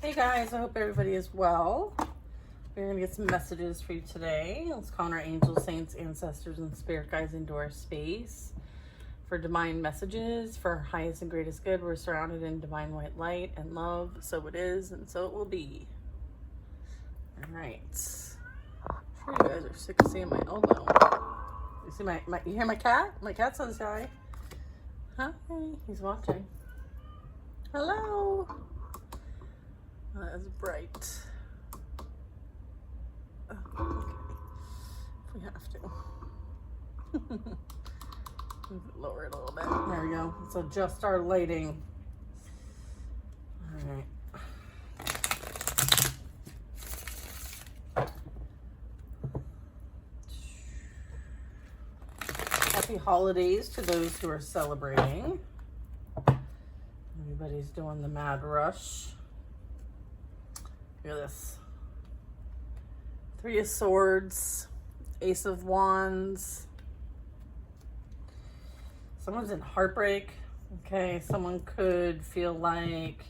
Hey guys, I hope everybody is well. We're going to get some messages for you today. Let's call on our angels, saints, ancestors, and spirit guides into our space for divine messages, for our highest and greatest good. We're surrounded in divine white light and love. So it is, and so it will be. All right. I'm sure you guys are sick of seeing my elbow. You see you hear my cat? My cat's on the side. Hi, he's watching. Hello. That is bright. Oh, okay. If we have to. Move it lower it a little bit. There we go. Let's adjust our lighting. All right. Happy holidays to those who are celebrating. Everybody's doing the mad rush. Look at this. Three of Swords, Ace of Wands. Someone's in heartbreak. Okay, someone could feel like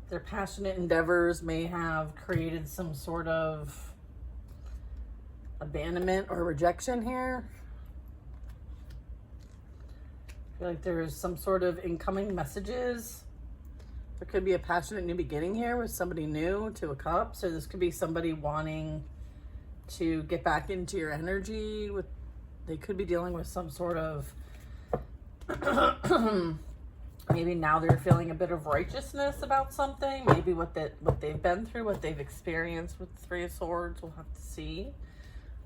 their passionate endeavors may have created some sort of abandonment or rejection here. I feel like there's some sort of incoming messages. There could be a passionate new beginning here with somebody new, Two of Cups, or this could be somebody wanting to get back into your energy. They could be dealing with some sort of maybe now they're feeling a bit of righteousness about something. Maybe what they've been through, what they've experienced with the Three of Swords. We'll have to see.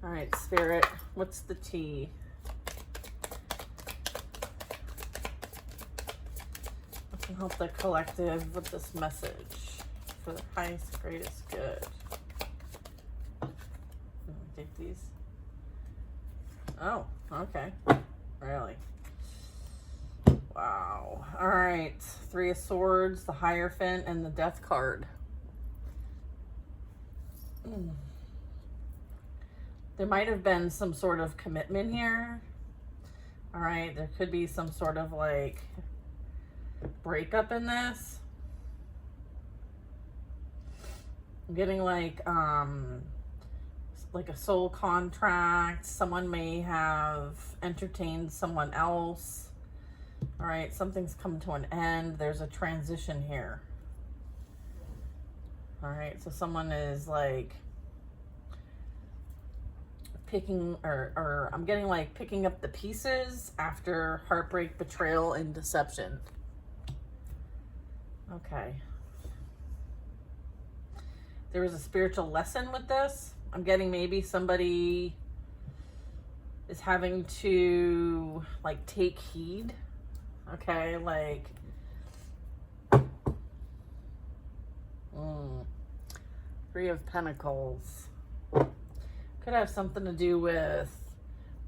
All right, Spirit, what's the tea? Help the collective with this message for the highest, greatest good. Take these. Oh, okay. Really? Wow. All right. Three of Swords, the Hierophant, and the Death card. There might have been some sort of commitment here. All right. There could be some sort of like breakup in this. I'm getting like a soul contract. Someone may have entertained someone else. All right, something's come to an end. There's a transition here. All right, so someone is like picking or I'm getting like picking up the pieces after heartbreak, betrayal, and deception. Okay. There was a spiritual lesson with this. I'm getting maybe somebody is having to like take heed. Okay, like Three of Pentacles. Could have something to do with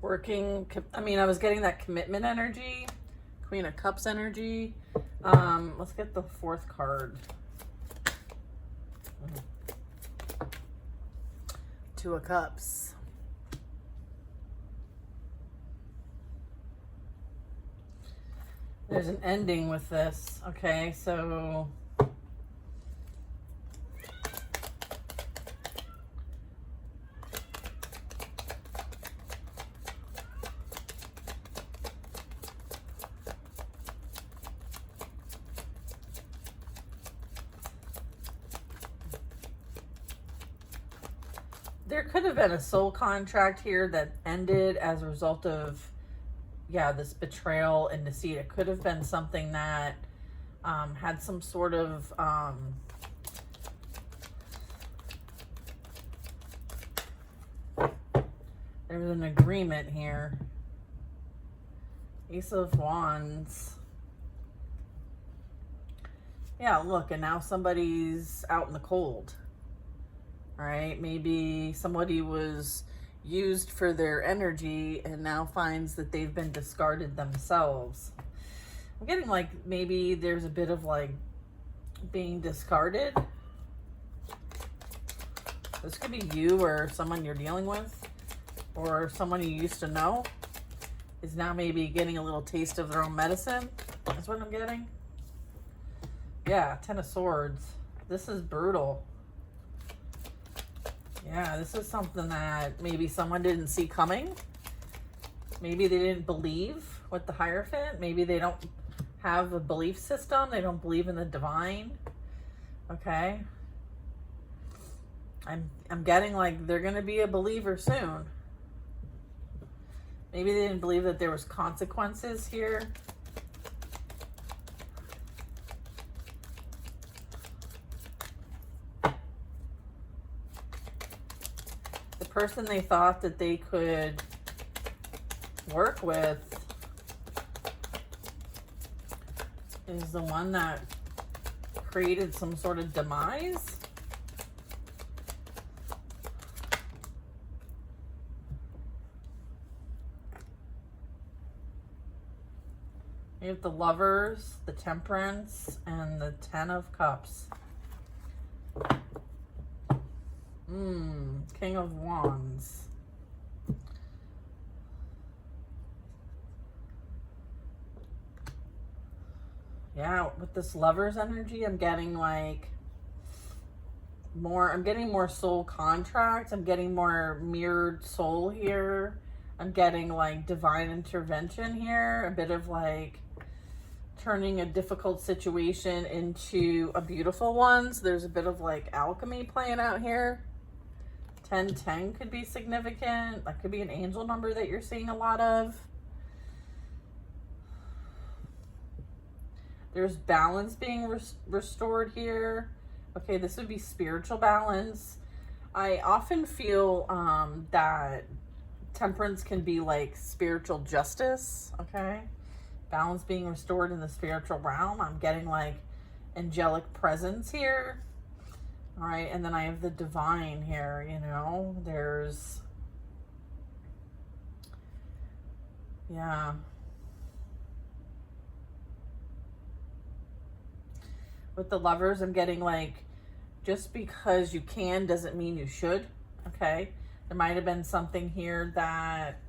working. I mean, I was getting that commitment energy, Queen of Cups energy. Let's get the fourth card. Two of Cups. There's an ending with this. Okay, so there could have been a soul contract here that ended as a result of, this betrayal and deceit. It could have been something that had some sort of there was an agreement here. Ace of Wands. Yeah, look, and now somebody's out in the cold. All right, maybe somebody was used for their energy and now finds that they've been discarded themselves. I'm getting like maybe there's a bit of like being discarded. This could be you or someone you're dealing with, or someone you used to know is now maybe getting a little taste of their own medicine. That's what I'm getting. Yeah, Ten of Swords. This is brutal. Yeah, this is something that maybe someone didn't see coming. Maybe they didn't believe with the Hierophant. Maybe they don't have a belief system. They don't believe in the divine. Okay. I'm getting like they're going to be a believer soon. Maybe they didn't believe that there was consequences here. The person they thought that they could work with is the one that created some sort of demise. We have the Lovers, the Temperance, and the Ten of Cups. King of Wands. Yeah, with this Lovers energy, I'm getting like more, I'm getting more soul contract. I'm getting more mirrored soul here. I'm getting like divine intervention here. A bit of like turning a difficult situation into a beautiful one. So there's a bit of like alchemy playing out here. 1010 could be significant. That could be an angel number that you're seeing a lot of. There's balance being restored here. Okay, this would be spiritual balance. I often feel that temperance can be like spiritual justice. Okay, balance being restored in the spiritual realm. I'm getting like angelic presence here. All right, and then I have the divine here, you know, there's, yeah. With the Lovers, I'm getting like, just because you can doesn't mean you should, okay? There might have been something here that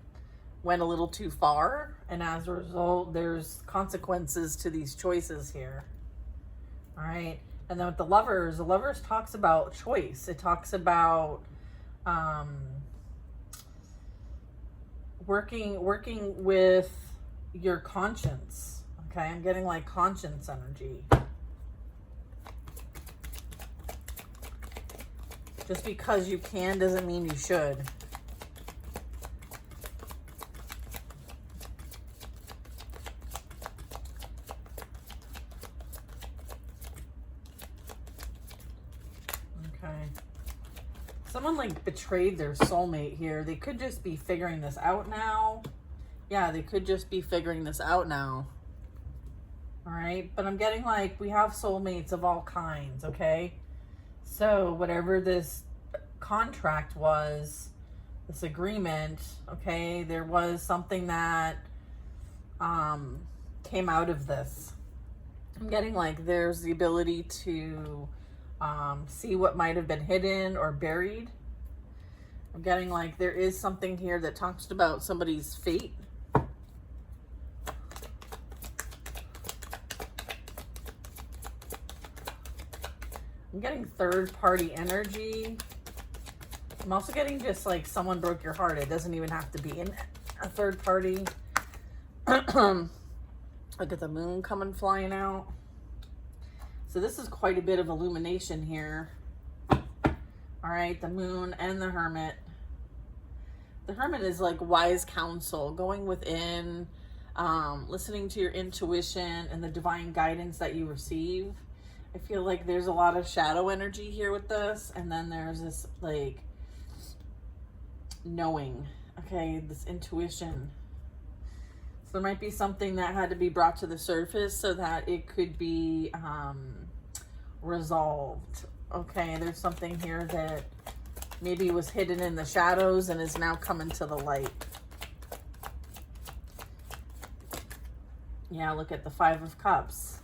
went a little too far, and as a result, there's consequences to these choices here, all right? And then with the Lovers talks about choice. It talks about working with your conscience. Okay, I'm getting like conscience energy. Just because you can doesn't mean you should. Someone like betrayed their soulmate here. They could just be figuring this out now. Yeah, they could just be figuring this out now. All right, but I'm getting like we have soulmates of all kinds, okay? So whatever this contract was, this agreement, okay, there was something that came out of this. I'm getting like there's the ability to see what might have been hidden or buried. I'm getting like there is something here that talks about somebody's fate. I'm getting third party energy. I'm also getting just like someone broke your heart. It doesn't even have to be in a third party. Look at the moon coming flying out. So this is quite a bit of illumination here. All right, the moon and the Hermit. The Hermit is like wise counsel, going within, listening to your intuition and the divine guidance that you receive. I feel like there's a lot of shadow energy here with this. And then there's this like knowing, okay, this intuition. So there might be something that had to be brought to the surface so that it could be resolved. Okay, there's something here that maybe was hidden in the shadows and is now coming to the light. Yeah, look at the Five of Cups.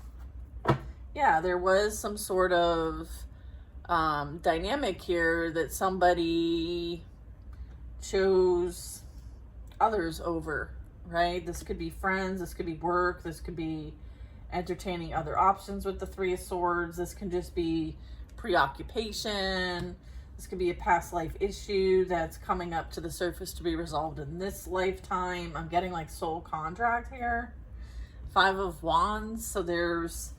Yeah, there was some sort of dynamic here that somebody chose others over, right? This could be friends, this could be work, this could be entertaining other options with the Three of Swords. This can just be preoccupation. This could be a past life issue that's coming up to the surface to be resolved in this lifetime. I'm getting like soul contract here. 5 of Wands. So there's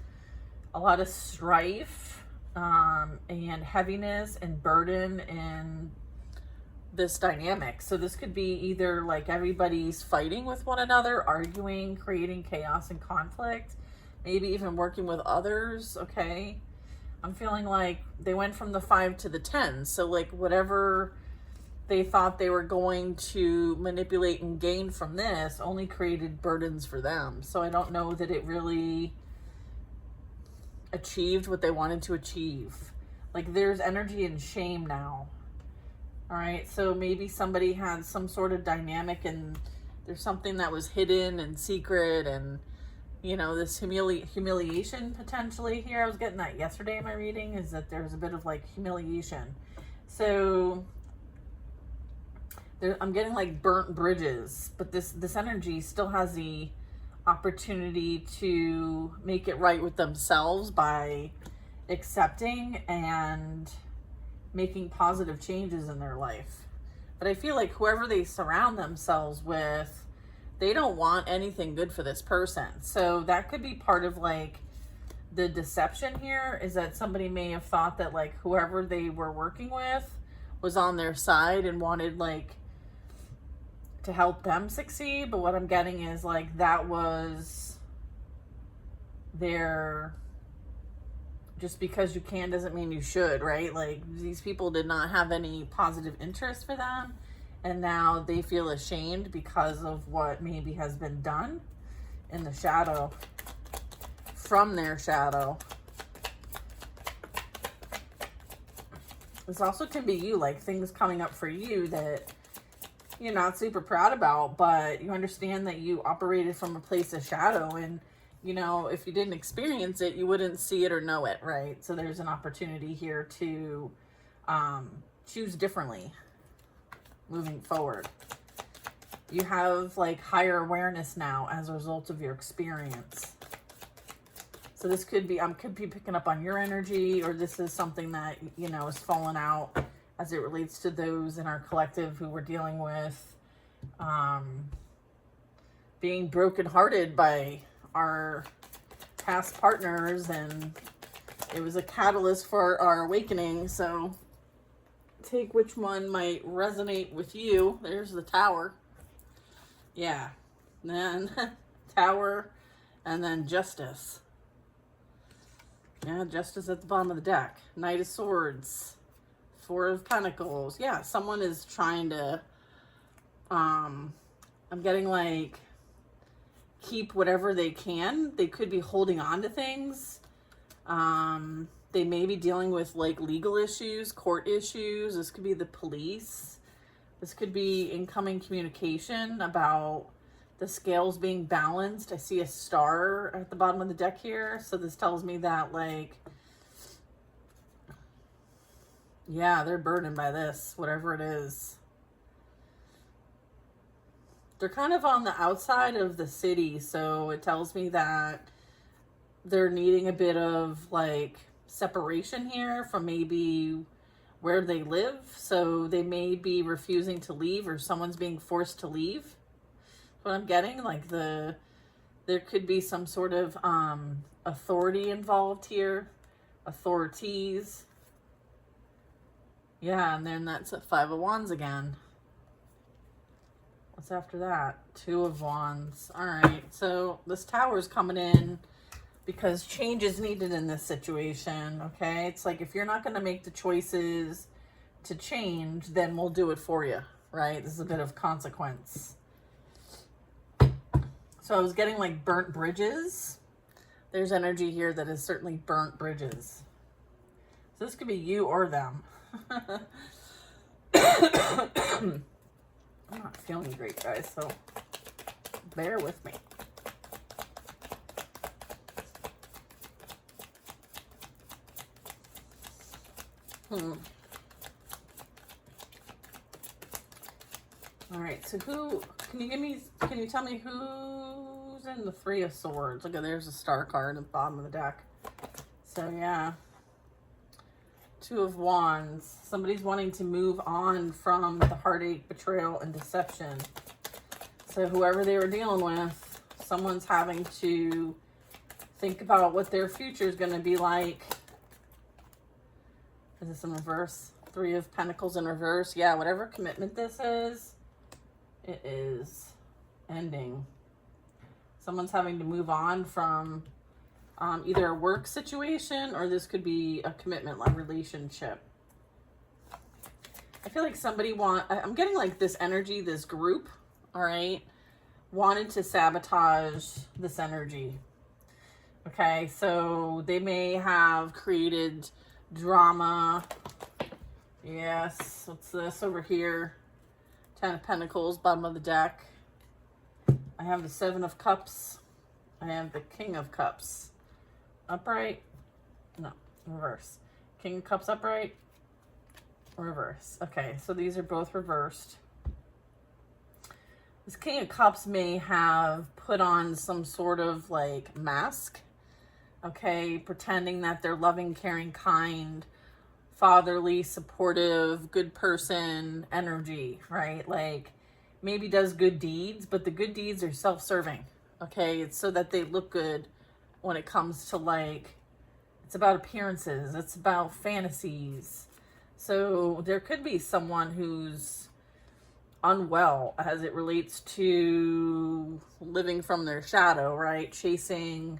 a lot of strife and heaviness and burden in this dynamic. So this could be either like everybody's fighting with one another, arguing, creating chaos and conflict, maybe even working with others. Okay, I'm feeling like they went from the 5 to the 10. So like whatever they thought they were going to manipulate and gain from this only created burdens for them. So I don't know that it really achieved what they wanted to achieve. Like there's energy and shame now. All right, so maybe somebody had some sort of dynamic and there's something that was hidden and secret, and you know, this humiliation potentially here. I was getting that yesterday in my reading, is that there's a bit of like humiliation. So I'm getting like burnt bridges, but this energy still has the opportunity to make it right with themselves by accepting and making positive changes in their life. But I feel like whoever they surround themselves with, they don't want anything good for this person. So that could be part of like the deception here, is that somebody may have thought that like whoever they were working with was on their side and wanted like to help them succeed. But what I'm getting is like that was their, just because you can doesn't mean you should, right? Like these people did not have any positive interest for them, and now they feel ashamed because of what maybe has been done in the shadow, from their shadow. This also can be you, like things coming up for you that you're not super proud about, but you understand that you operated from a place of shadow, and you know, if you didn't experience it, you wouldn't see it or know it, right? So there's an opportunity here to choose differently moving forward. You have like higher awareness now as a result of your experience. So this could be, could be picking up on your energy, or this is something that, you know, is falling out as it relates to those in our collective who we're dealing with being brokenhearted by our past partners, and it was a catalyst for our awakening. So take which one might resonate with you. There's the Tower. Yeah. And then Tower, and then Justice. Yeah, Justice at the bottom of the deck. Knight of Swords. 4 of Pentacles. Yeah, someone is trying to I'm getting like keep whatever they can. They could be holding on to things. They may be dealing with like legal issues, court issues. This could be the police. This could be incoming communication about the scales being balanced. I see a star at the bottom of the deck here. So this tells me that like, yeah, they're burdened by this, whatever it is. They're kind of on the outside of the city, so it tells me that they're needing a bit of like separation here from maybe where they live. So they may be refusing to leave, or someone's being forced to leave. What I'm getting, like there could be some sort of authority involved here, authorities. Yeah, and then that's at 5 of Wands again. What's after that? 2 of Wands. All right, so this Tower is coming in because change is needed in this situation, okay? It's like if you're not going to make the choices to change, then we'll do it for you, right? This is a bit of consequence. So I was getting like burnt bridges. There's energy here that is certainly burnt bridges. So this could be you or them. I'm not feeling great, guys, so bear with me. All right, so can you tell me who's in the 3 of Swords? Look, there's a star card at the bottom of the deck. So yeah, Two of Wands. Somebody's wanting to move on from the heartache, betrayal, and deception. So whoever they were dealing with, someone's having to think about what their future is going to be like. Is this in reverse? Three of Pentacles in reverse. Yeah, whatever commitment this is, it is ending. Someone's having to move on from either a work situation, or this could be a commitment, like relationship. I feel like I'm getting like this energy, this group, all right, wanted to sabotage this energy. Okay, so they may have created drama. Yes, what's this over here? Ten of Pentacles, bottom of the deck. I have the Seven of Cups. I have the King of Cups. Upright. No, reverse. King of Cups upright. Reverse. Okay, so these are both reversed. This King of Cups may have put on some sort of like mask. Okay, pretending that they're loving, caring, kind, fatherly, supportive, good person energy, right? Like maybe does good deeds, but the good deeds are self-serving. Okay, it's so that they look good when it comes to like, it's about appearances, it's about fantasies. So there could be someone who's unwell as it relates to living from their shadow, right? Chasing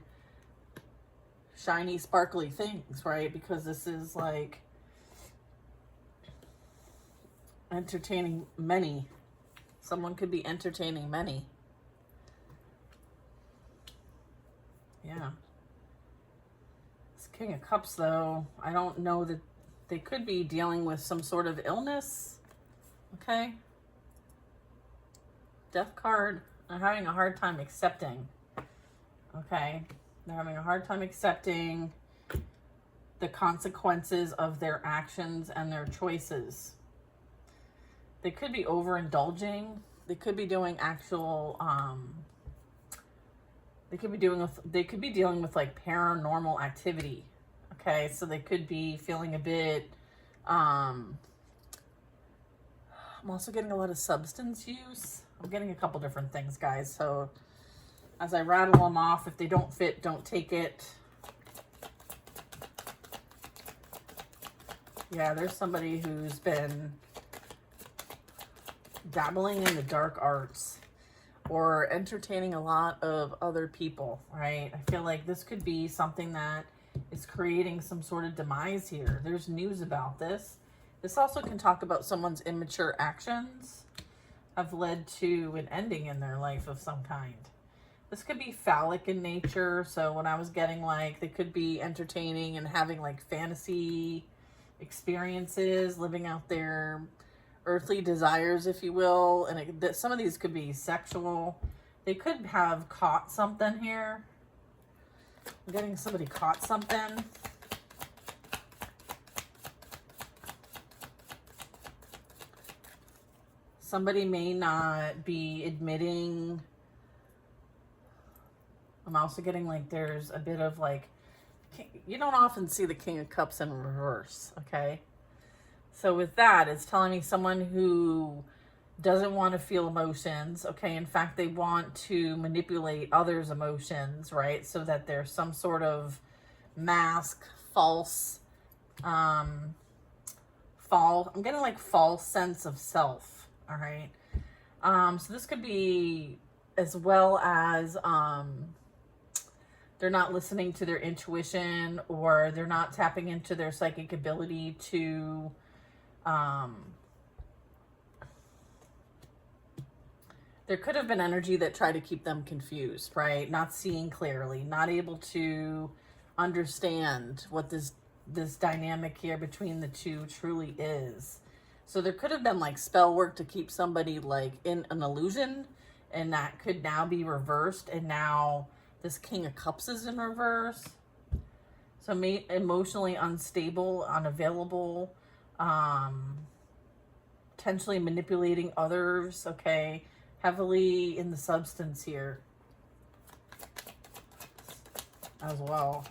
shiny, sparkly things, right? Because this is like entertaining many. Someone could be entertaining many. Yeah. This King of Cups, though, I don't know that they could be dealing with some sort of illness. Okay. Death card. They're having a hard time accepting. Okay. They're having a hard time accepting the consequences of their actions and their choices. They could be overindulging. They could be doing actual, they could be dealing with like paranormal activity. Okay, so they could be feeling a bit, I'm also getting a lot of substance use. I'm getting a couple different things, guys. So as I rattle them off, if they don't fit, don't take it. Yeah, there's somebody who's been dabbling in the dark arts or entertaining a lot of other people, right? I feel like this could be something that is creating some sort of demise here. There's news about this. This also can talk about someone's immature actions have led to an ending in their life of some kind. This could be phallic in nature. So when I was getting like, they could be entertaining and having like fantasy experiences, living out their earthly desires, if you will. And some of these could be sexual. They could have caught something here. I'm getting somebody caught something. Somebody may not be admitting. I'm also getting like there's a bit of like, you don't often see the King of Cups in reverse, okay? So with that, it's telling me someone who doesn't want to feel emotions, okay? In fact, they want to manipulate others' emotions, right? So that there's some sort of mask, false, I'm getting like false sense of self, all right? So this could be as well as they're not listening to their intuition, or they're not tapping into their psychic ability to there could have been energy that tried to keep them confused, right? Not seeing clearly, not able to understand what this dynamic here between the two truly is. So there could have been like spell work to keep somebody like in an illusion, and that could now be reversed, and now this King of Cups is in reverse. So emotionally unstable, unavailable, potentially manipulating others, okay? Heavily in the substance here as well.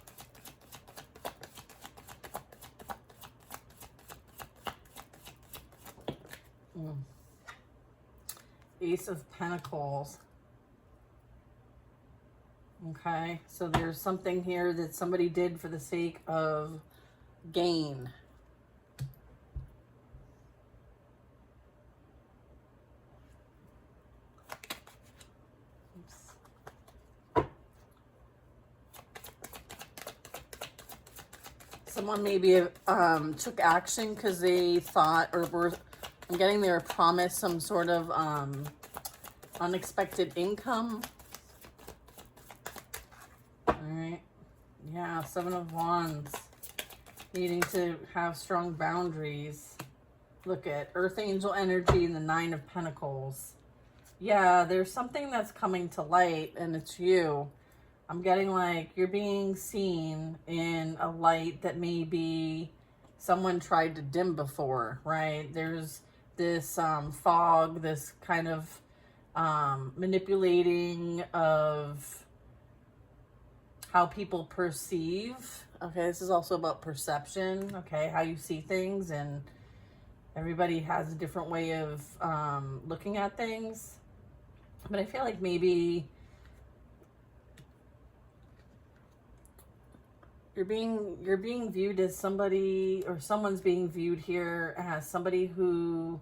Ace of Pentacles. Okay, so there's something here that somebody did for the sake of gain. Someone maybe took action because they thought, or were, I'm getting their promise some sort of unexpected income. All right. Yeah, Seven of Wands. Needing to have strong boundaries. Look at Earth Angel energy and the Nine of Pentacles. Yeah, there's something that's coming to light, and it's you. I'm getting like you're being seen in a light that maybe someone tried to dim before, right? There's this fog, this kind of manipulating of how people perceive. Okay, this is also about perception, okay, how you see things, and everybody has a different way of looking at things. But I feel like maybe you're being viewed as somebody, or someone's being viewed here as somebody who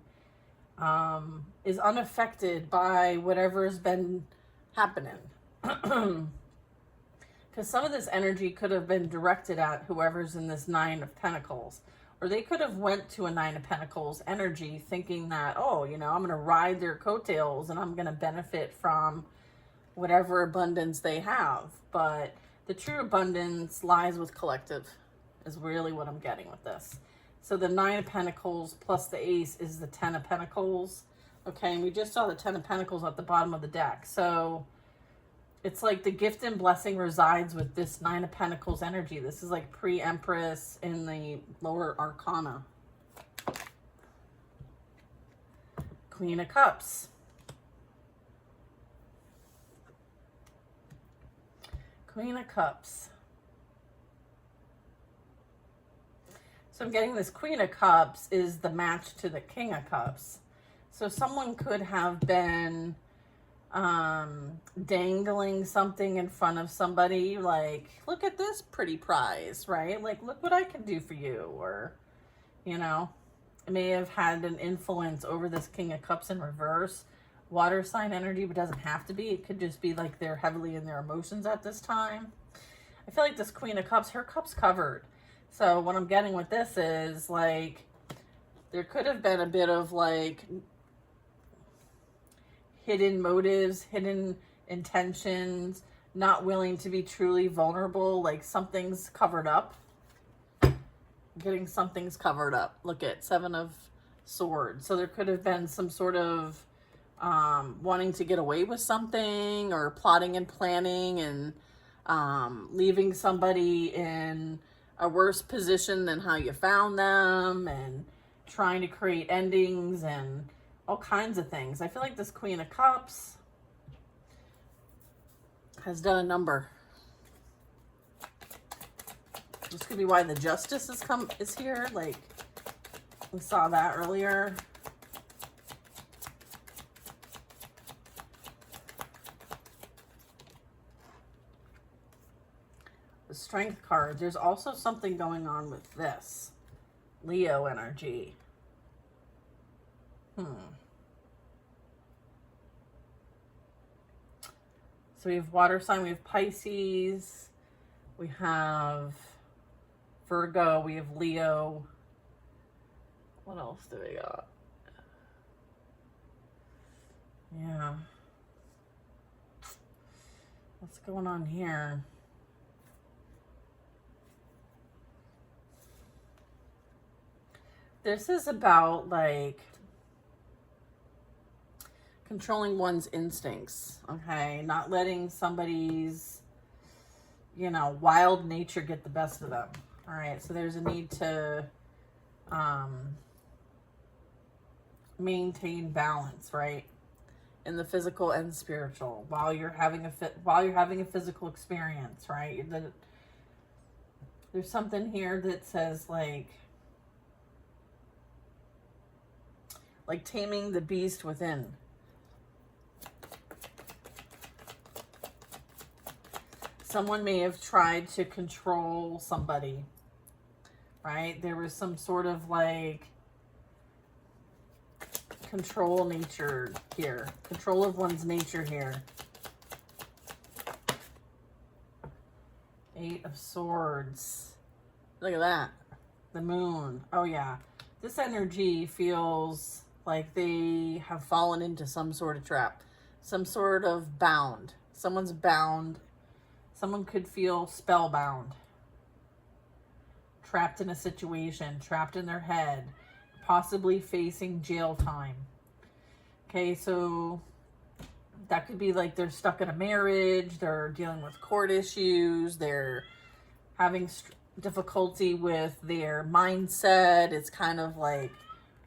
is unaffected by whatever's been happening. Because some of this energy could have been directed at whoever's in this Nine of Pentacles. Or they could have went to a Nine of Pentacles energy thinking that, oh, you know, I'm going to ride their coattails and I'm going to benefit from whatever abundance they have. But the true abundance lies with collective, is really what I'm getting with this. So the Nine of Pentacles plus the Ace is the Ten of Pentacles. Okay, and we just saw the Ten of Pentacles at the bottom of the deck. So it's like the gift and blessing resides with this Nine of Pentacles energy. This is like pre-Empress in the lower arcana. Queen of Cups. Queen of Cups. So I'm getting this Queen of Cups is the match to the King of Cups. So someone could have been dangling something in front of somebody, like, look at this pretty prize, right? Like, look what I can do for you. Or, you know, it may have had an influence over this King of Cups in reverse. Water sign energy, but doesn't have to be. It could just be like they're heavily in their emotions at this time. I feel like this Queen of Cups, her cup's covered. So what I'm getting with this is like there could have been a bit of like hidden motives, hidden intentions, not willing to be truly vulnerable, like something's covered up. Getting something's covered up. Look at Seven of Swords. So there could have been some sort of wanting to get away with something, or plotting and planning and leaving somebody in a worse position than how you found them, and trying to create endings and all kinds of things. I feel like this Queen of Cups has done a number. This could be why the Justice is here. Like we saw that earlier. The Strength card. There's also something going on with this Leo energy. So we have water sign, we have Pisces, we have Virgo, we have Leo. What else do we got? Yeah. What's going on here? This is about like controlling one's instincts, okay? Not letting somebody's, you know, wild nature get the best of them. All right, so there's a need to maintain balance, right? In the physical and spiritual while you're having a physical experience, right? There's something here that says like like taming the beast within. Someone may have tried to control somebody, right? There was some sort of like control nature here. Control of one's nature here. Eight of Swords. Look at that. The Moon. Oh yeah. This energy feels like they have fallen into some sort of trap. Some sort of bound. Someone's bound. Someone could feel spellbound. Trapped in a situation. Trapped in their head. Possibly facing jail time. Okay, so that could be like they're stuck in a marriage. They're dealing with court issues. They're having difficulty with their mindset. It's kind of like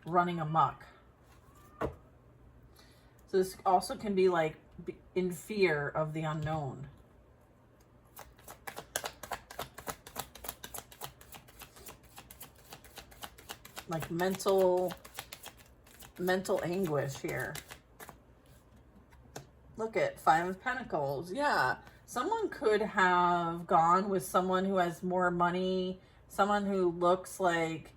running amok. So this also can be like in fear of the unknown. Like mental anguish here. Look at Five of Pentacles. Yeah. Someone could have gone with someone who has more money, someone who looks like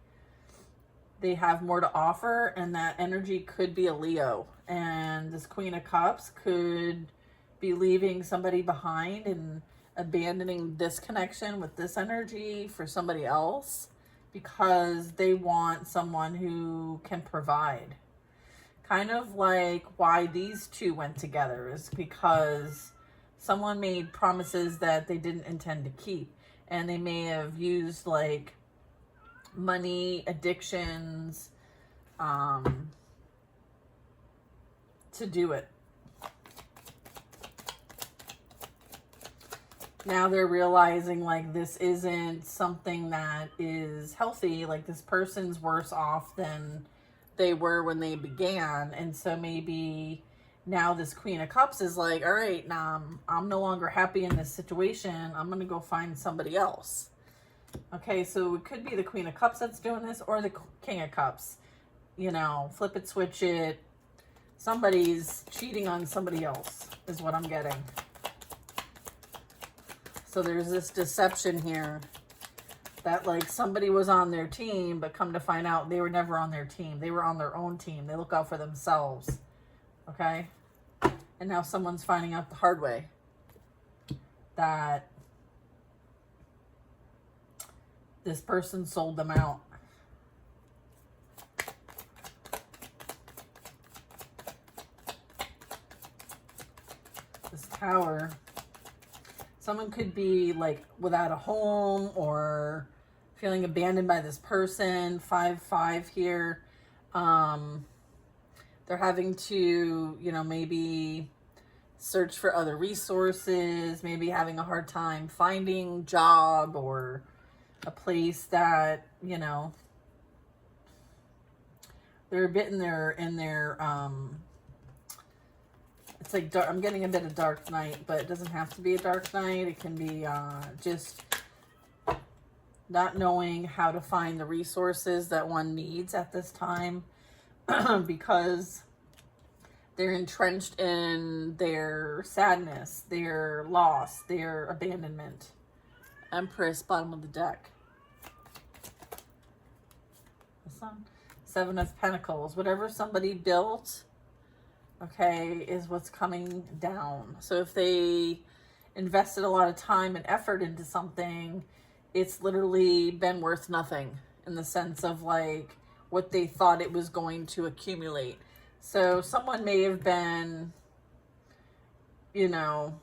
they have more to offer, and that energy could be a Leo. And this Queen of Cups could be leaving somebody behind and abandoning this connection with this energy for somebody else because they want someone who can provide. Kind of like why these two went together is because someone made promises that they didn't intend to keep. And they may have used like money, addictions, to do it. Now they're realizing like this isn't something that is healthy. Like this person's worse off than they were when they began. And so maybe now this Queen of Cups is like, all right, now I'm no longer happy in this situation. I'm going to go find somebody else. Okay, so it could be the Queen of Cups that's doing this or the King of Cups. You know, flip it, switch it. Somebody's cheating on somebody else is what I'm getting. So there's this deception here that like somebody was on their team, but come to find out they were never on their team. They were on their own team. They look out for themselves. Okay? And now someone's finding out the hard way that this person sold them out. This Tower. Someone could be like without a home or feeling abandoned by this person. 5-5 here. They're having to, you know, maybe search for other resources, maybe having a hard time finding a job or a place that, you know, they're a bit in their it's like dark. I'm getting a bit of dark night, but it doesn't have to be a dark night. It can be just not knowing how to find the resources that one needs at this time because they're entrenched in their sadness, their loss, their abandonment. Empress, bottom of the deck. The Sun. Seven of Pentacles. Whatever somebody built, okay, is what's coming down. So if they invested a lot of time and effort into something, it's literally been worth nothing in the sense of like what they thought it was going to accumulate. So someone may have been, you know,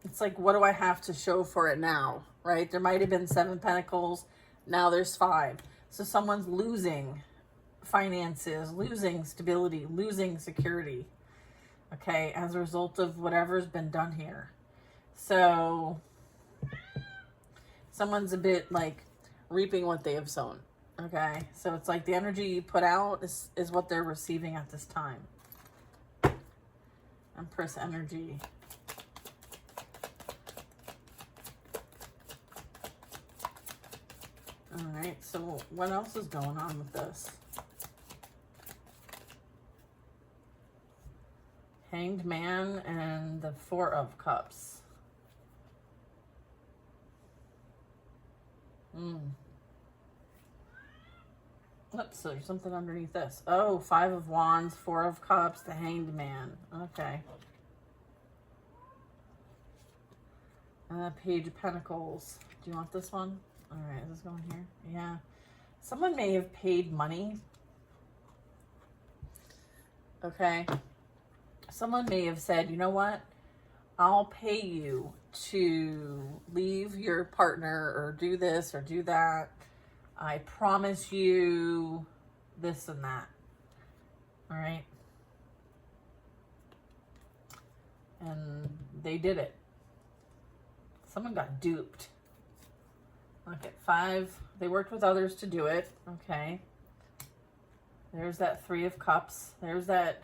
it's like, what do I have to show for it now, right? There might have been 7 Pentacles. Now there's 5. So someone's losing finances, losing stability, losing security, okay, as a result of whatever's been done here. So someone's a bit like reaping what they have sown, okay? So it's like the energy you put out is what they're receiving at this time. Empress energy. All right, so what else is going on with this? Hanged Man and the Four of Cups. Oops, so there's something underneath this. Oh, Five of Wands, Four of Cups, the Hanged Man. Okay. Page of Pentacles. Do you want this one? All right, is this going here? Yeah. Someone may have paid money. Okay. Someone may have said, you know what? I'll pay you to leave your partner or do this or do that. I promise you this and that. All right. And they did it. Someone got duped. Okay, 5. They worked with others to do it. Okay. There's that 3 of Cups. There's that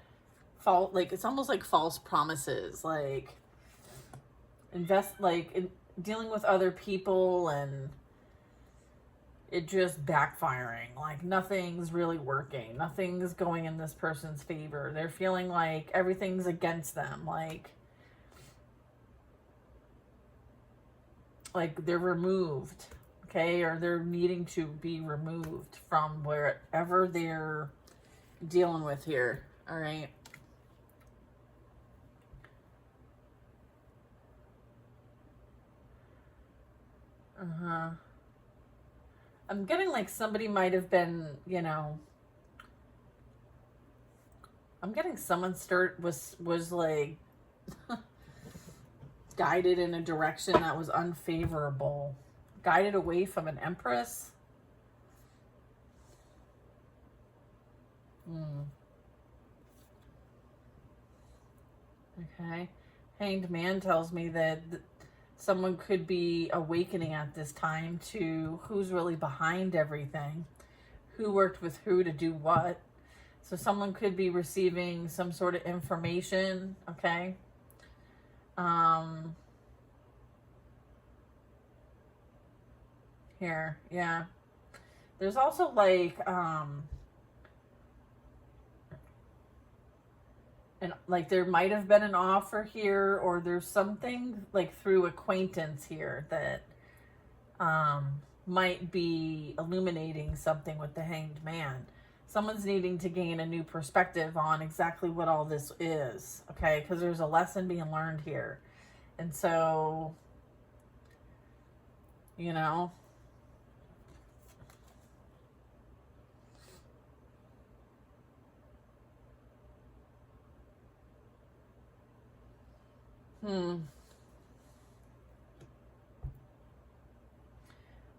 it's almost like false promises, like dealing with other people and it just backfiring, like nothing's really working, nothing's going in this person's favor. They're feeling like everything's against them, like they're removed, okay, or they're needing to be removed from wherever they're dealing with here. All right. I'm getting like somebody might have been, I'm getting someone was like guided in a direction that was unfavorable. Guided away from an Empress. Okay. Hanged Man tells me that someone could be awakening at this time to who's really behind everything, who worked with who to do what. So someone could be receiving some sort of information, okay? Here, yeah. There's also and there might have been an offer here, or there's something through acquaintance here that might be illuminating something with the Hanged Man. Someone's needing to gain a new perspective on exactly what all this is, okay? Because there's a lesson being learned here. And so,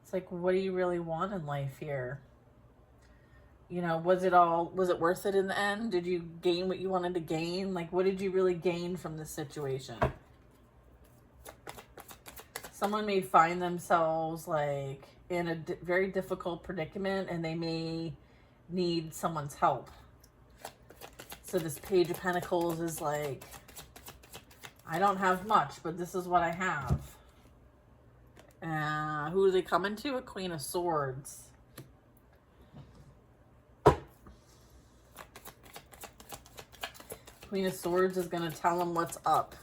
It's like, what do you really want in life here? Was it worth it in the end? Did you gain what you wanted to gain? What did you really gain from this situation? Someone may find themselves in a very difficult predicament, and they may need someone's help. So this Page of Pentacles is I don't have much, but this is what I have. Who are they coming to? A Queen of Swords. Queen of Swords is going to tell them what's up.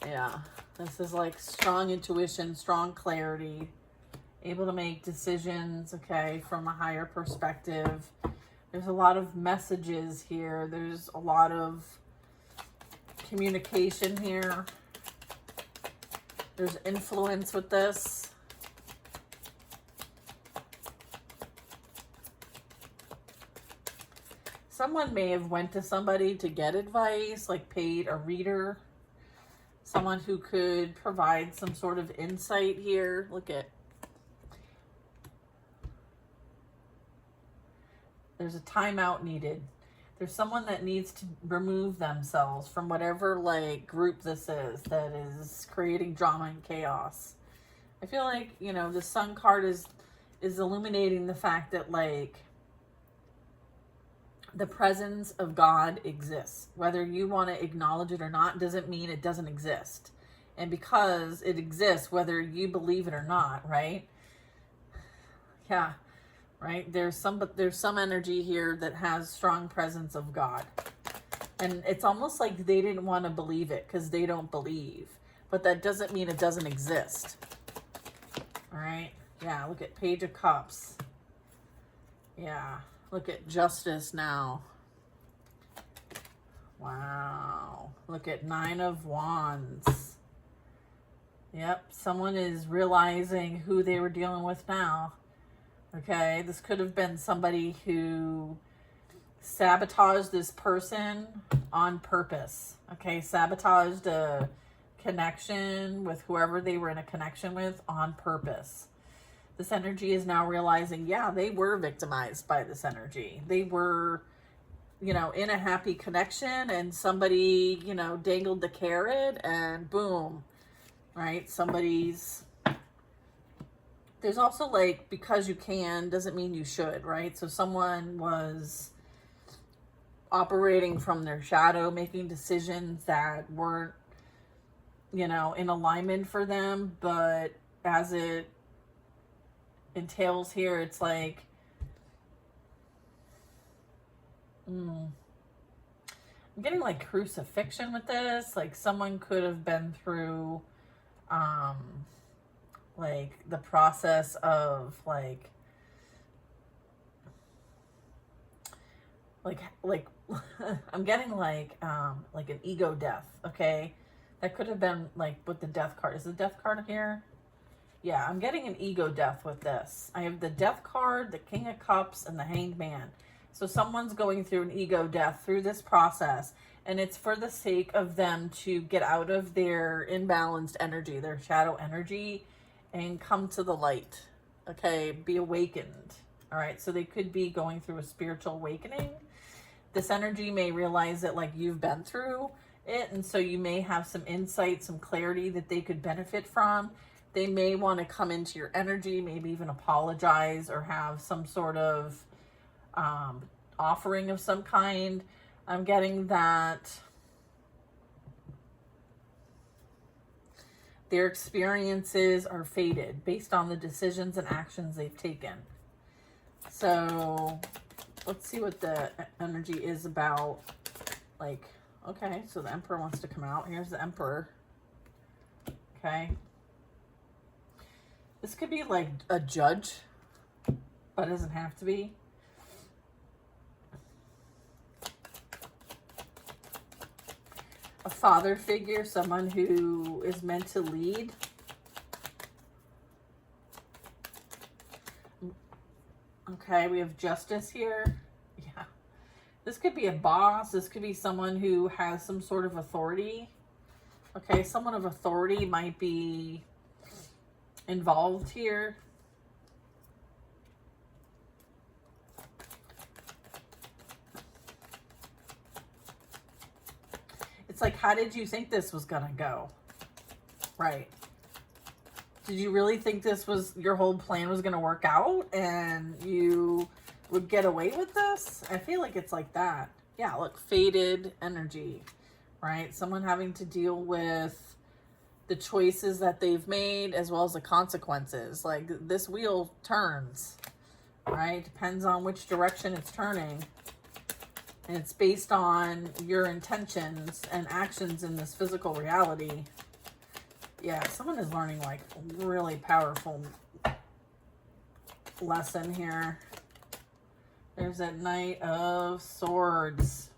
Yeah. This is strong intuition, strong clarity, able to make decisions, okay, from a higher perspective. There's a lot of messages here. There's a lot of communication here. There's influence with this. Someone may have went to somebody to get advice, paid a reader. Someone who could provide some sort of insight here. Look at. There's a timeout needed. There's someone that needs to remove themselves from whatever group this is that is creating drama and chaos. I feel like, the Sun card is illuminating the fact that the presence of God exists. Whether you want to acknowledge it or not doesn't mean it doesn't exist. And because it exists, whether you believe it or not, right? Yeah, right? There's some energy here that has strong presence of God. And it's almost like they didn't want to believe it because they don't believe. But that doesn't mean it doesn't exist. All right? Yeah, look at Page of Cups. Yeah, look at Justice now. Wow. Look at Nine of Wands. Yep, someone is realizing who they were dealing with now. Okay, this could have been somebody who sabotaged this person on purpose. Okay, sabotaged a connection with whoever they were in a connection with on purpose. This energy is now realizing, yeah, they were victimized by this energy. They were, in a happy connection, and somebody, dangled the carrot, and boom, right? There's also like, because you can doesn't mean you should, right? So someone was operating from their shadow, making decisions that weren't, in alignment for them. But as it entails here, it's like, I'm getting like crucifixion with this. Like someone could have been through, like the process of like I'm getting like an ego death. Okay, that could have been like with the death card. Is the death card here? Yeah, I'm getting an ego death with this. I have the death card, the King of Cups, and the Hanged Man. So someone's going through an ego death through this process, and it's for the sake of them to get out of their imbalanced energy, their shadow energy, and come to the light. Okay, be awakened. All right, so they could be going through a spiritual awakening. This energy may realize that like you've been through it, and so you may have some insight, some clarity that they could benefit from. They may want to come into your energy, maybe even apologize or have some sort of offering of some kind. I'm getting that their experiences are faded based on the decisions and actions they've taken. So let's see what the energy is about. Like, okay, so the Emperor wants to come out. Here's the Emperor. Okay. This could be like a judge, but it doesn't have to be. A father figure, someone who is meant to lead. Okay, we have Justice here. Yeah. This could be a boss. This could be someone who has some sort of authority. Okay, someone of authority might be involved here. It's like, how did you think this was gonna go? Right. Did you really think this was, your whole plan was gonna work out and you would get away with this? I feel like it's like that. Yeah, look, faded energy, right? Someone having to deal with the choices that they've made as well as the consequences. Like, this wheel turns, right? Depends on which direction it's turning. And it's based on your intentions and actions in this physical reality. Yeah, someone is learning like a really powerful lesson here. There's that Knight of Swords.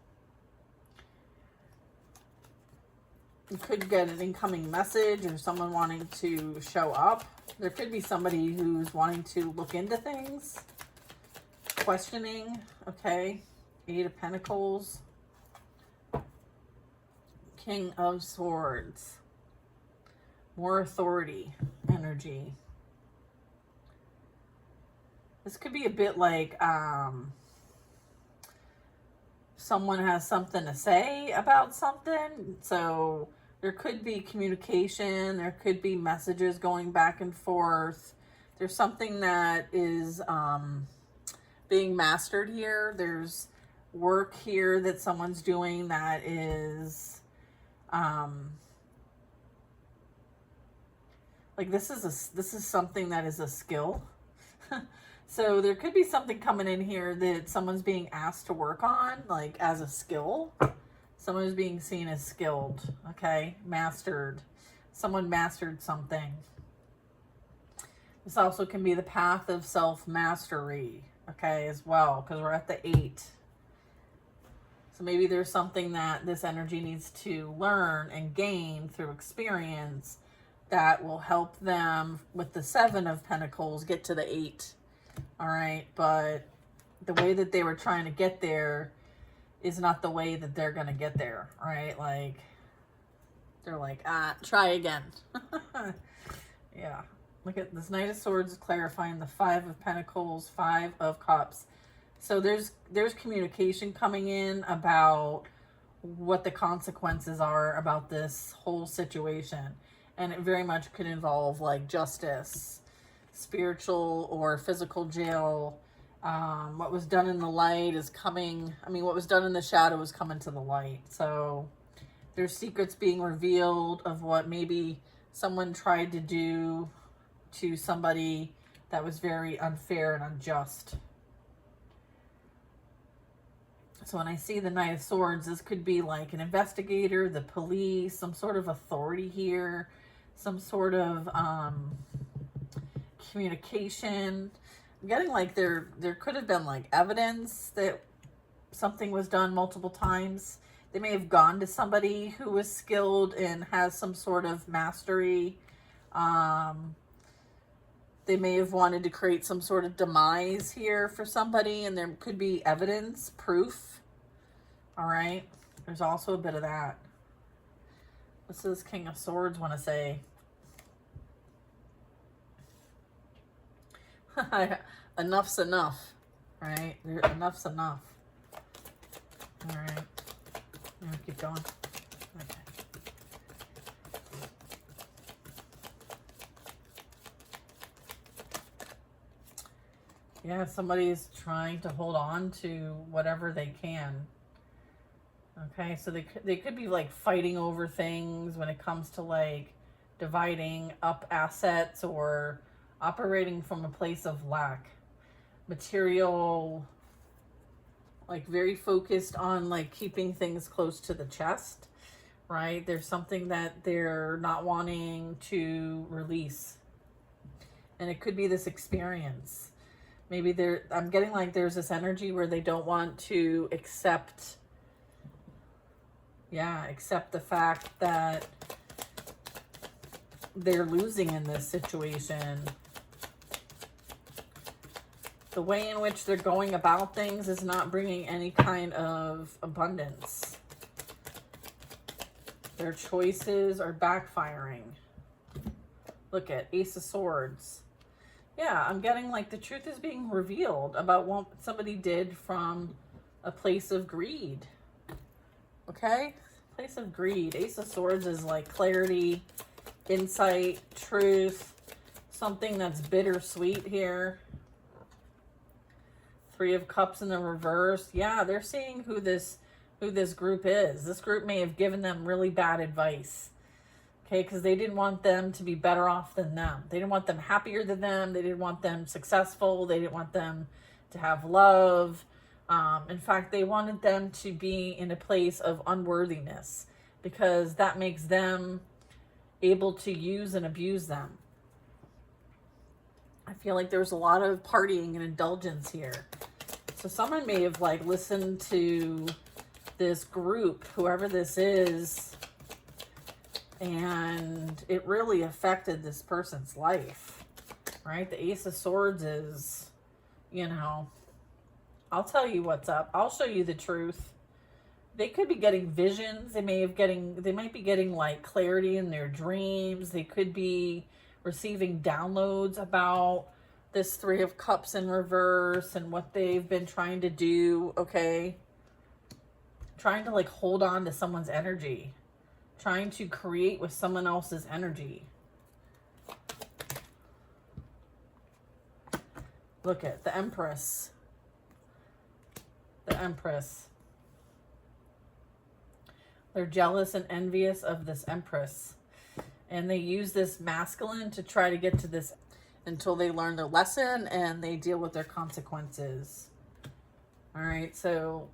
You could get an incoming message or someone wanting to show up. There could be somebody who's wanting to look into things. Questioning. Okay. 8 of Pentacles. King of Swords. More authority energy. This could be a bit like someone has something to say about something. So there could be communication. There could be messages going back and forth. There's something that is being mastered here. There's work here that someone's doing that is Like this is something that is a skill. So there could be something coming in here that someone's being asked to work on, like as a skill. Someone is being seen as skilled, okay? Mastered. Someone mastered something. This also can be the path of self-mastery, okay, as well, because we're at the 8. So maybe there's something that this energy needs to learn and gain through experience that will help them with the 7 of Pentacles get to the 8. All right, but the way that they were trying to get there is not the way that they're going to get there, right? Like, they're like, try again. Yeah. Look at this Knight of Swords clarifying the 5 of Pentacles, 5 of Cups. So there's communication coming in about what the consequences are about this whole situation. And it very much could involve like justice, spiritual or physical jail. What was done in the light is coming. I mean, what was done in the shadow is coming to the light. So there's secrets being revealed of what maybe someone tried to do to somebody that was very unfair and unjust. So when I see the Knight of Swords, this could be like an investigator, the police, some sort of authority here, some sort of communication. I'm getting like there could have been like evidence that something was done multiple times. They may have gone to somebody who was skilled and has some sort of mastery. They may have wanted to create some sort of demise here for somebody, and there could be evidence, proof. All right. There's also a bit of that. What's this King of Swords want to say? Enough's enough, right? Enough's enough. All right. I'm gonna keep going. Okay. Yeah, somebody's trying to hold on to whatever they can. Okay, so they could be like fighting over things when it comes to like dividing up assets or operating from a place of lack. Material, like very focused on like keeping things close to the chest, right? There's something that they're not wanting to release. And it could be this experience. Maybe I'm getting like there's this energy where they don't want to accept the fact that they're losing in this situation. The way in which they're going about things is not bringing any kind of abundance. Their choices are backfiring. Look at Ace of Swords. Yeah, I'm getting like the truth is being revealed about what somebody did from a place of greed. Okay? Place of greed. Ace of Swords is like clarity, insight, truth, something that's bittersweet here. 3 of Cups in the reverse. Yeah, they're seeing who this group is. This group may have given them really bad advice. Okay, because they didn't want them to be better off than them. They didn't want them happier than them. They didn't want them successful. They didn't want them to have love. In fact, they wanted them to be in a place of unworthiness because that makes them able to use and abuse them. I feel like there's a lot of partying and indulgence here. So someone may have like listened to this group, whoever this is, and it really affected this person's life, right? The Ace of Swords is, you know, I'll tell you what's up. I'll show you the truth. They could be getting visions. They might be getting like clarity in their dreams. They could be receiving downloads about this 3 of Cups in reverse and what they've been trying to do, okay? Trying to like hold on to someone's energy. Trying to create with someone else's energy. Look at the Empress. The Empress. They're jealous and envious of this Empress. And they use this masculine to try to get to this until they learn their lesson and they deal with their consequences. All right, so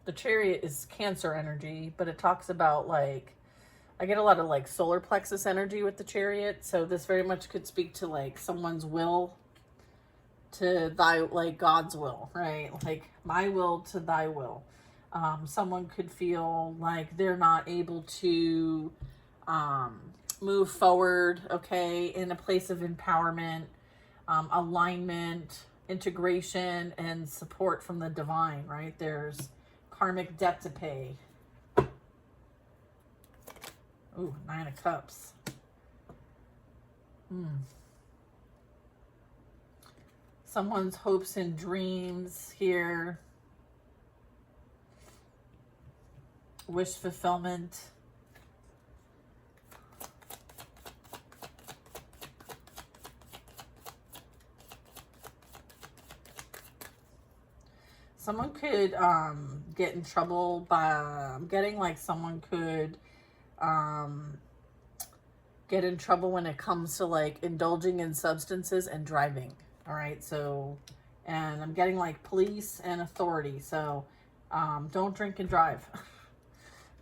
the Chariot is Cancer energy, but it talks about like, I get a lot of like solar plexus energy with the Chariot. So this very much could speak to like someone's will to thy, like God's will, right? Like my will to thy will. Someone could feel like they're not able to move forward, okay, in a place of empowerment, alignment, integration, and support from the divine, right? There's karmic debt to pay. Ooh, 9 of Cups. Someone's hopes and dreams here. Wish fulfillment. Someone could get in trouble by, I'm getting like someone could get in trouble when it comes to like indulging in substances and driving. All right, so, and I'm getting like police and authority. So don't drink and drive.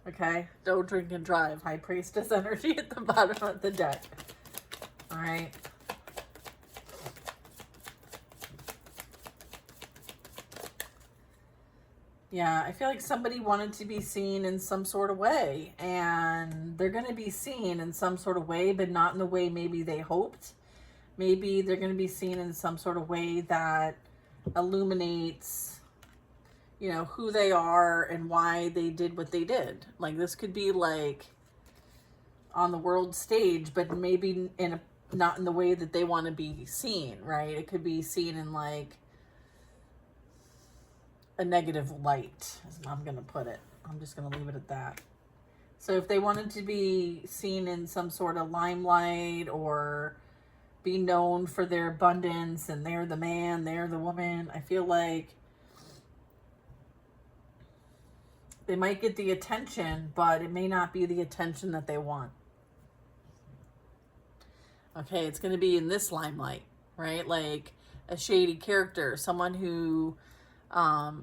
Okay, don't drink and drive. High Priestess energy at the bottom of the deck. All right. Yeah, I feel like somebody wanted to be seen in some sort of way, and they're going to be seen in some sort of way, but not in the way maybe they hoped. Maybe they're going to be seen in some sort of way that illuminates, you know, who they are and why they did what they did. Like this could be like on the world stage, but maybe in a, not in the way that they want to be seen, right? It could be seen in like a negative light, as I'm going to put it. I'm just going to leave it at that. So if they wanted to be seen in some sort of limelight or be known for their abundance and they're the man, they're the woman, I feel like they might get the attention, but it may not be the attention that they want. Okay, it's going to be in this limelight, right? Like a shady character, someone who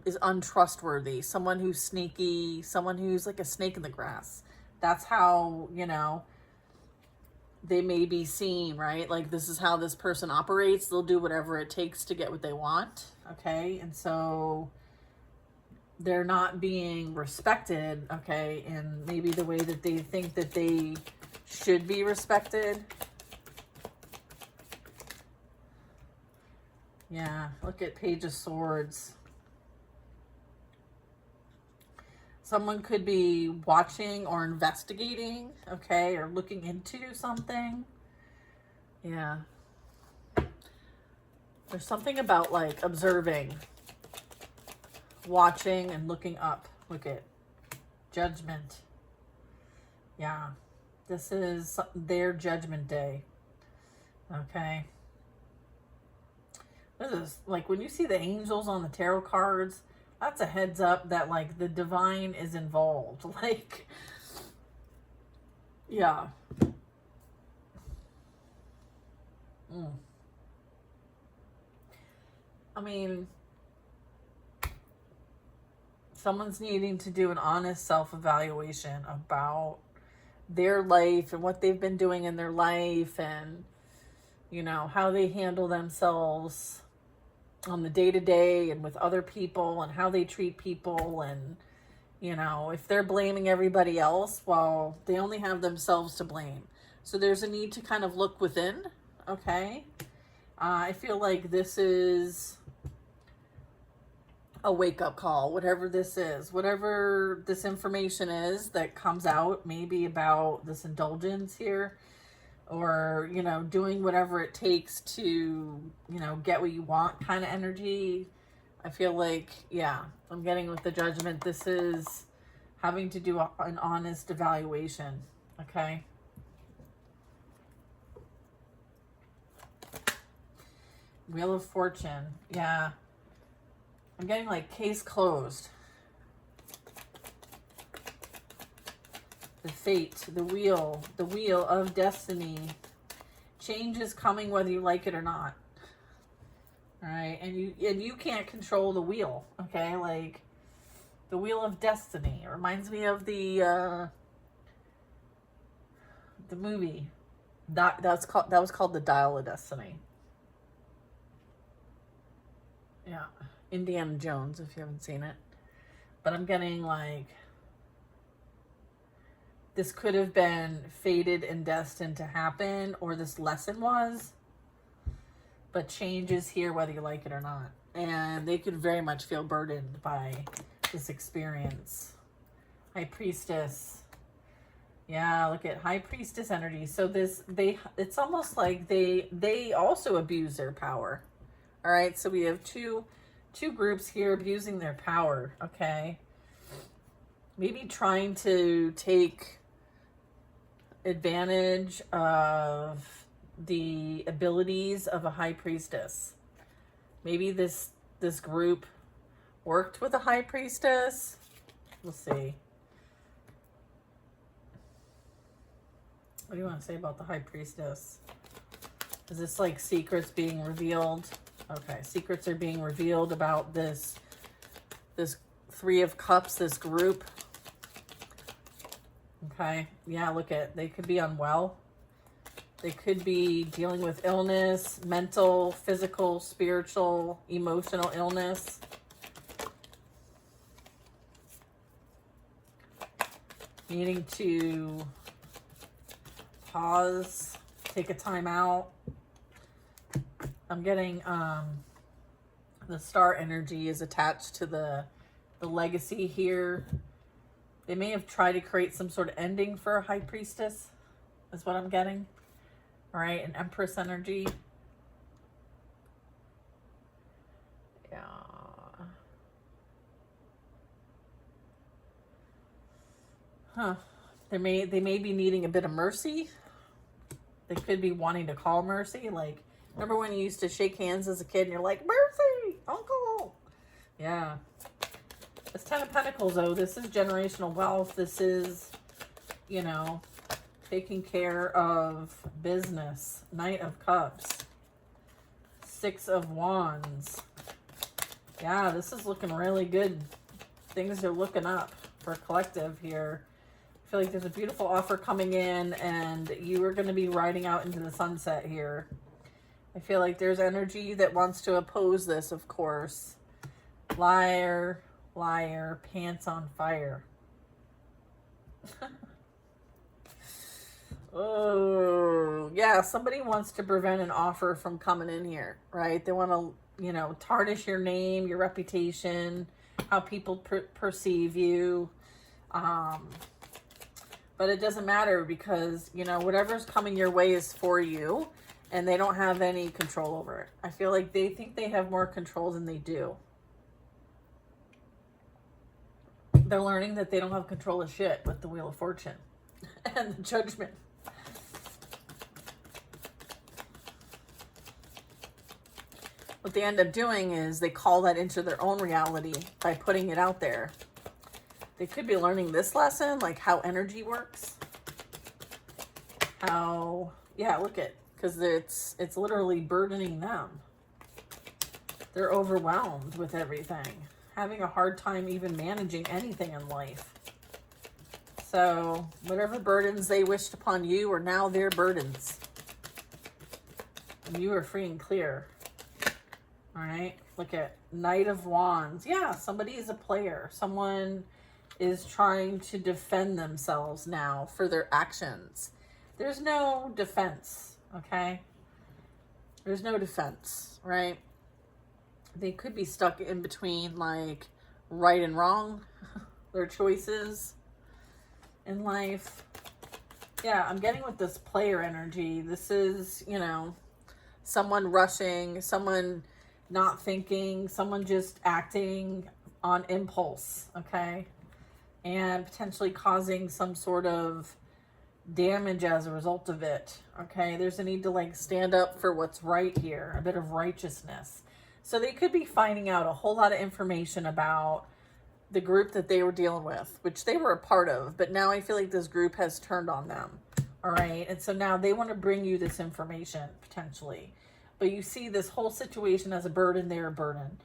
is untrustworthy, someone who's sneaky, someone who's like a snake in the grass. That's how, you know, they may be seen, right? Like this is how this person operates. They'll do whatever it takes to get what they want. Okay. And so they're not being respected. Okay. And maybe the way that they think that they should be respected. Yeah. Look at Page of Swords. Someone could be watching or investigating, okay, or looking into something. Yeah. There's something about like observing, watching, and looking up. Look at Judgment. Yeah. This is their judgment day. Okay. This is like when you see the angels on the tarot cards, that's a heads up that like the divine is involved. Like, yeah. I mean, someone's needing to do an honest self-evaluation about their life and what they've been doing in their life and, you know, how they handle themselves on the day-to-day and with other people and how they treat people. And, you know, if they're blaming everybody else, well, they only have themselves to blame. So there's a need to kind of look within. Okay. I feel like this is a wake-up call, whatever this is, whatever this information is that comes out, maybe about this indulgence here, or, you know, doing whatever it takes to, you know, get what you want kind of energy. I feel like, yeah, I'm getting with the Judgment. This is having to do an honest evaluation. Okay. Wheel of Fortune. Yeah. I'm getting like case closed. the fate, the wheel of destiny. Change is coming whether you like it or not. All right, and you can't control the wheel, okay? Like the wheel of destiny. It reminds me of the movie that was called The Dial of Destiny. Yeah, Indiana Jones, if you haven't seen it. But I'm getting like this could have been fated and destined to happen, or this lesson was. But change is here whether you like it or not. And they could very much feel burdened by this experience. High Priestess. Yeah, look at High Priestess energy. So it's almost like they also abuse their power. All right, so we have two groups here abusing their power, okay? Maybe trying to take advantage of the abilities of a high priestess. Maybe this group worked with a high priestess. We'll see. What do you want to say about the high priestess? Is this like secrets being revealed? Okay, secrets are being revealed about this Three of Cups, this group. Okay, yeah, look at, they could be unwell. They could be dealing with illness, mental, physical, spiritual, emotional illness. Needing to pause, take a time out. I'm getting the star energy is attached to the legacy here. They may have tried to create some sort of ending for a high priestess, is what I'm getting. All right, an empress energy. Yeah. Huh. They may be needing a bit of mercy. They could be wanting to call mercy. Like, remember when you used to shake hands as a kid and you're like, mercy, uncle? Yeah. It's Ten of Pentacles, though. This is generational wealth. This is, you know, taking care of business. Knight of Cups. Six of Wands. Yeah, this is looking really good. Things are looking up for collective here. I feel like there's a beautiful offer coming in and you are going to be riding out into the sunset here. I feel like there's energy that wants to oppose this, of course. Liar, liar, pants on fire. Oh, yeah, somebody wants to prevent an offer from coming in here, right? They want to, you know, tarnish your name, your reputation, how people perceive you. But it doesn't matter because, you know, whatever's coming your way is for you and they don't have any control over it. I feel like they think they have more control than they do. They're learning that they don't have control of shit with the Wheel of Fortune and the Judgment. What they end up doing is they call that into their own reality by putting it out there. They could be learning this lesson, like how energy works. How, yeah, look at, because it's literally burdening them. They're overwhelmed with everything, having a hard time even managing anything in life. So whatever burdens they wished upon you are now their burdens. And you are free and clear. All right, look at Knight of Wands. Yeah, somebody is a player. Someone is trying to defend themselves now for their actions. There's no defense, okay? There's no defense, right? They could be stuck in between, like, right and wrong, their choices in life. Yeah, I'm getting with this player energy. This is, you know, someone rushing, someone not thinking, someone just acting on impulse, okay? And potentially causing some sort of damage as a result of it, okay? There's a need to, like, stand up for what's right here, a bit of righteousness. So they could be finding out a whole lot of information about the group that they were dealing with, which they were a part of, but now I feel like this group has turned on them. All right. And so now they want to bring you this information potentially, but you see this whole situation as a burden. They're a burden,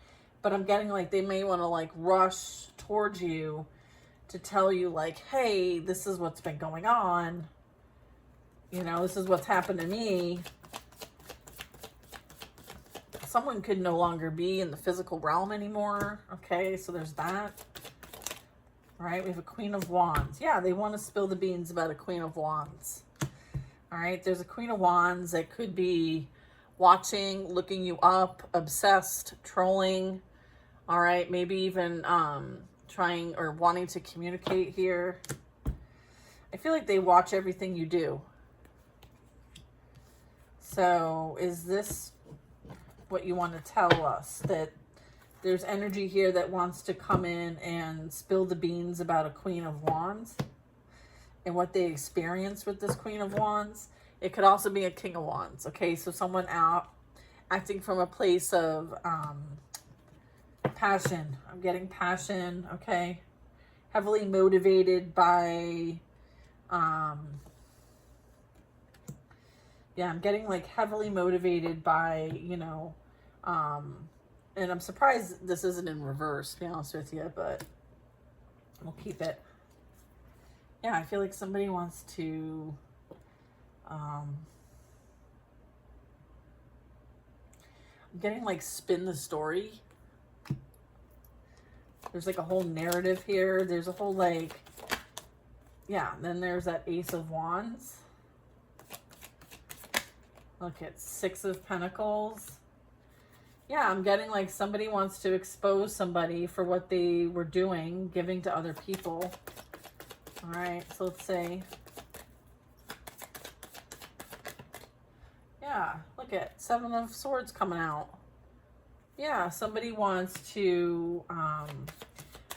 but I'm getting like they may want to like rush towards you to tell you like, hey, this is what's been going on. You know, this is what's happened to me. Someone could no longer be in the physical realm anymore. Okay, so there's that. All right, we have a Queen of Wands. Yeah, they want to spill the beans about a Queen of Wands. All right, there's a Queen of Wands that could be watching, looking you up, obsessed, trolling. All right, maybe even trying or wanting to communicate here. I feel like they watch everything you do. So is this what you want to tell us? That there's energy here that wants to come in and spill the beans about a Queen of Wands and what they experience with this Queen of Wands. It could also be a King of Wands. Okay, so someone out acting from a place of passion. I'm getting passion. Okay, heavily motivated by yeah, I'm getting like heavily motivated by, you know, and I'm surprised this isn't in reverse, to be honest with you, but we'll keep it. Yeah, I feel like somebody wants to, I'm getting like spin the story. There's like a whole narrative here. There's a whole like, yeah, then there's that Ace of Wands. Look at Six of Pentacles. Yeah, I'm getting like somebody wants to expose somebody for what they were doing, giving to other people. All right, so let's say. Yeah, look at Seven of Swords coming out. Yeah, somebody wants to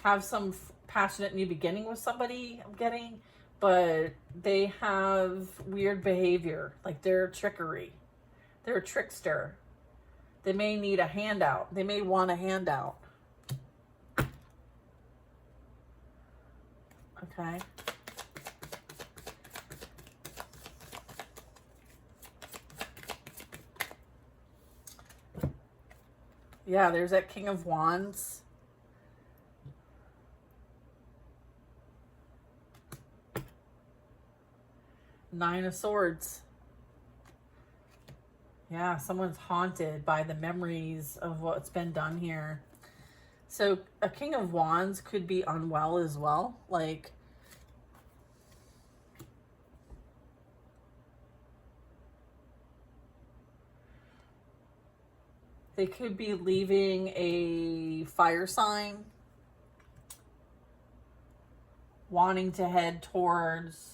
have some passionate new beginning with somebody, I'm getting. But they have weird behavior, like they're trickery. They're a trickster. They may need a handout. They may want a handout. Okay. Yeah, there's that King of Wands. Nine of Swords. Yeah, someone's haunted by the memories of what's been done here. So a King of Wands could be unwell as well. Like, they could be leaving a fire sign, wanting to head towards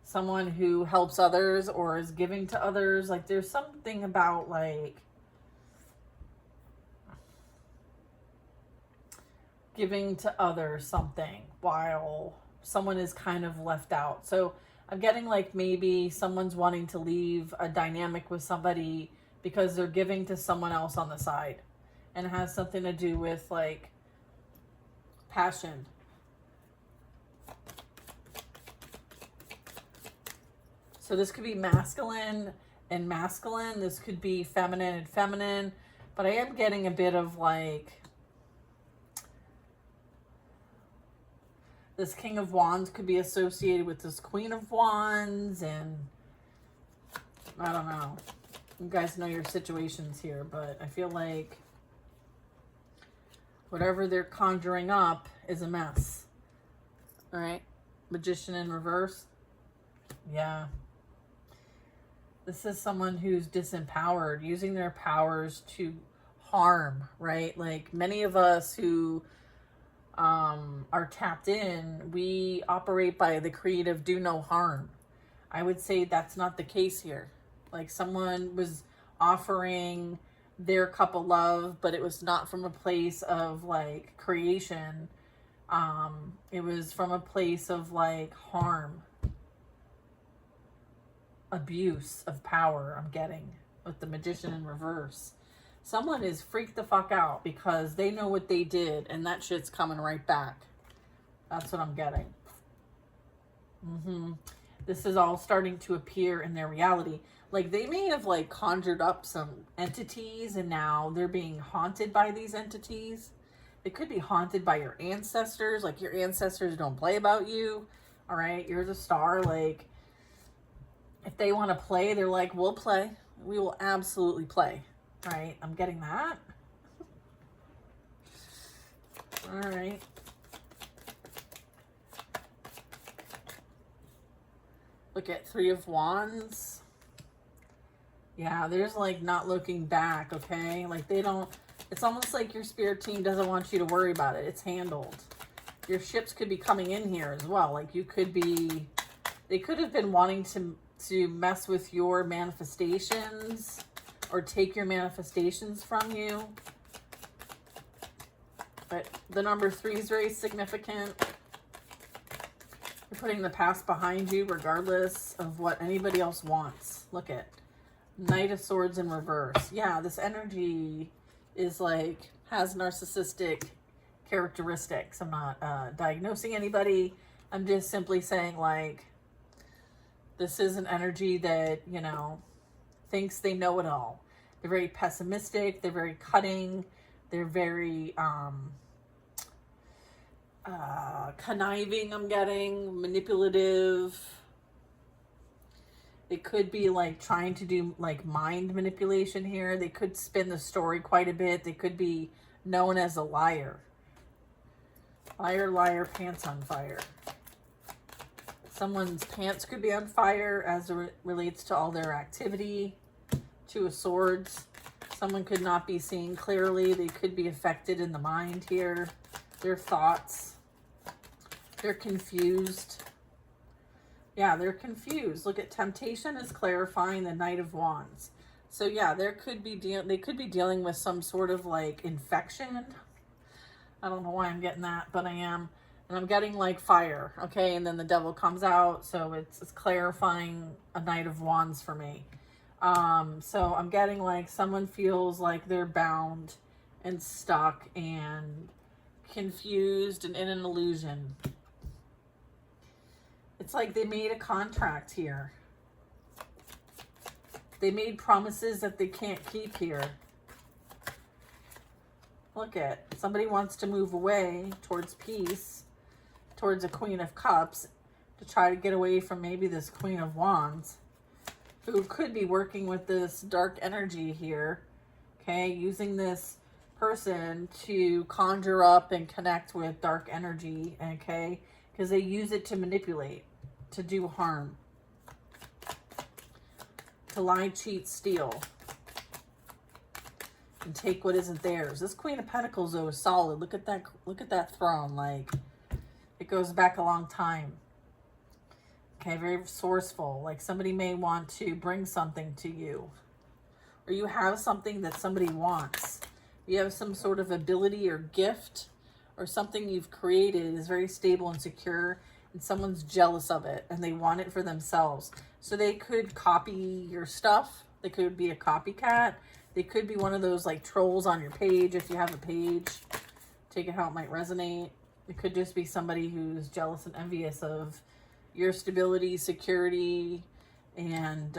someone who helps others or is giving to others. Like there's something about like giving to others something while someone is kind of left out. So I'm getting like maybe someone's wanting to leave a dynamic with somebody because they're giving to someone else on the side, and it has something to do with like passion. So this could be masculine and masculine. This could be feminine and feminine. But I am getting a bit of like, this King of Wands could be associated with this Queen of Wands. And I don't know. You guys know your situations here. But I feel like whatever they're conjuring up is a mess. All right. Magician in reverse. Yeah. This is someone who's disempowered, using their powers to harm, right? Like many of us who are tapped in, we operate by the creed of do no harm. I would say that's not the case here. Like someone was offering their cup of love, but it was not from a place of like creation. It was from a place of like harm. Abuse of power, I'm getting with the Magician in reverse. Someone is freaked the fuck out because they know what they did and that shit's coming right back. That's what I'm getting. This is all starting to appear in their reality. Like they may have like conjured up some entities and now they're being haunted by these entities. It could be haunted by your ancestors. Like your ancestors don't play about you. All right. You're the star. Like if they want to play, they're like, we'll play. We will absolutely play. All right. I'm getting that. All right. Look at 3 of Wands. Yeah, there's like not looking back, okay? Like they don't, it's almost like your spirit team doesn't want you to worry about it. It's handled. Your ships could be coming in here as well. Like you could be, they could have been wanting to mess with your manifestations or take your manifestations from you. But the number 3 is very significant. You're putting the past behind you regardless of what anybody else wants. Look at Knight of Swords in reverse. Yeah, this energy is like, has narcissistic characteristics. I'm not diagnosing anybody. I'm just simply saying like, this is an energy that, you know, thinks they know it all. They're very pessimistic. They're very cutting. They're very, conniving, I'm getting, manipulative. They could be like trying to do like mind manipulation here. They could spin the story quite a bit. They could be known as a liar. Liar, liar, pants on fire. Someone's pants could be on fire as it relates to all their activity. 2 of Swords. Someone could not be seeing clearly. They could be affected in the mind here. Their thoughts. They're confused. Yeah, they're confused. Look at Temptation is clarifying the Knight of Wands. So yeah, there could be they could be dealing with some sort of like infection. I don't know why I'm getting that, but I am. And I'm getting like fire, okay? And then the Devil comes out, so it's clarifying a Knight of Wands for me. So I'm getting like someone feels like they're bound and stuck and confused and in an illusion. It's like they made a contract here. They made promises that they can't keep here. Look at, somebody wants to move away towards peace, towards a Queen of Cups, to try to get away from maybe this Queen of Wands, who could be working with this dark energy here, okay, using this person to conjure up and connect with dark energy, okay, because they use it to manipulate, to do harm, to lie, cheat, steal, and take what isn't theirs. This Queen of Pentacles, though, is solid. Look at that throne. Like, it goes back a long time. Okay, very resourceful. Like somebody may want to bring something to you, or you have something that somebody wants. You have some sort of ability or gift or something you've created is very stable and secure, and someone's jealous of it and they want it for themselves. So they could copy your stuff. They could be a copycat. They could be one of those like trolls on your page if you have a page. Take it how it might resonate. It could just be somebody who's jealous and envious of your stability, security, and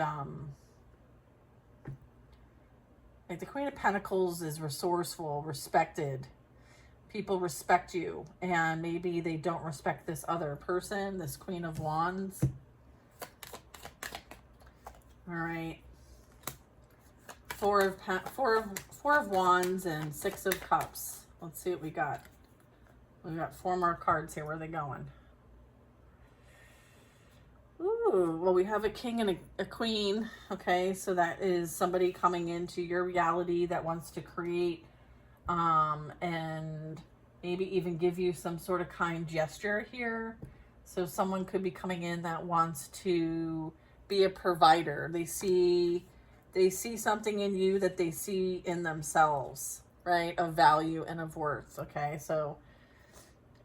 like the Queen of Pentacles is resourceful, respected. People respect you, and maybe they don't respect this other person, this Queen of Wands. All right. Four of Wands and 6 of Cups. Let's see what we got. We got 4 more cards here. Where are they going? Ooh, well, we have a king and a queen. Okay, so that is somebody coming into your reality that wants to create and maybe even give you some sort of kind gesture here. So someone could be coming in that wants to be a provider. They see something in you that they see in themselves, right? Of value and of worth. Okay, so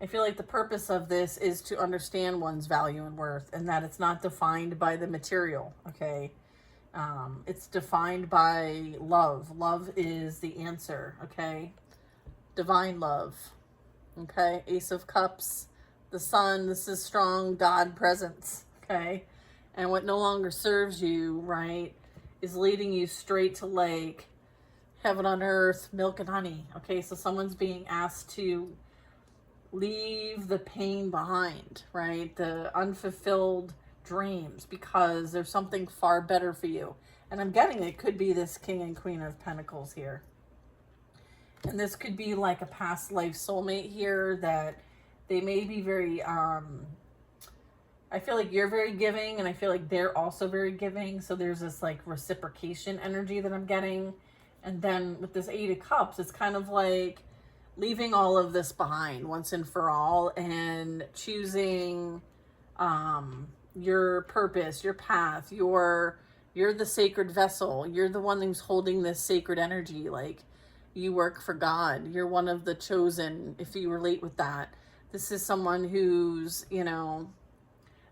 I feel like the purpose of this is to understand one's value and worth, and that it's not defined by the material, okay? It's defined by love. Love is the answer, okay? Divine love, okay? Ace of Cups, the sun, this is strong God presence, okay? And what no longer serves you, right, is leading you straight to like heaven on earth, milk and honey, okay? So someone's being asked to leave the pain behind, right? The unfulfilled dreams, because there's something far better for you. And I'm getting it could be this King and Queen of Pentacles here. And this could be like a past life soulmate here that they may be very, I feel like you're very giving and I feel like they're also very giving. So there's this like reciprocation energy that I'm getting. And then with this Eight of Cups, it's kind of like leaving all of this behind once and for all and choosing your purpose, your path, you're the sacred vessel. You're the one who's holding this sacred energy. Like, you work for God. You're one of the chosen, if you relate with that. This is someone who's, you know,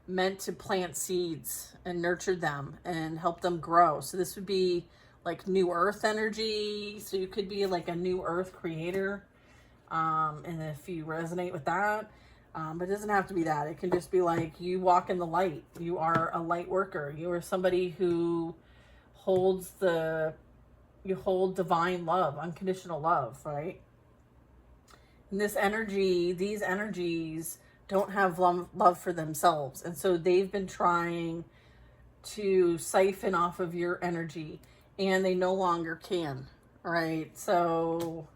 meant to plant seeds and nurture them and help them grow. So this would be like new earth energy. So you could be like a new earth creator. And if you resonate with that, but it doesn't have to be that. It can just be like you walk in the light. You are a light worker. You are somebody who you hold divine love, unconditional love, right? And this energy, these energies don't have love for themselves. And so they've been trying to siphon off of your energy and they no longer can, right? So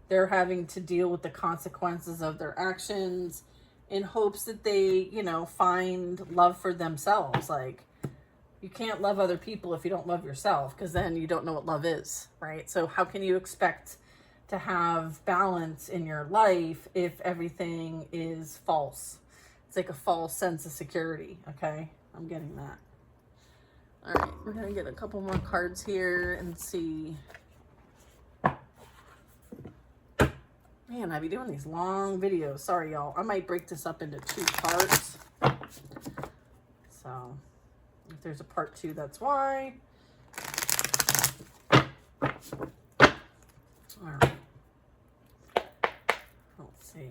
they're having to deal with the consequences of their actions in hopes that they, you know, find love for themselves. Like, you can't love other people if you don't love yourself, because then you don't know what love is, right? So how can you expect to have balance in your life if everything is false? It's like a false sense of security, okay? I'm getting that. All right, we're going to get a couple more cards here and see. Man, I be doing these long videos. Sorry, y'all. I might break this up into 2 parts. So, if there's a part 2, that's why. All right. Let's see.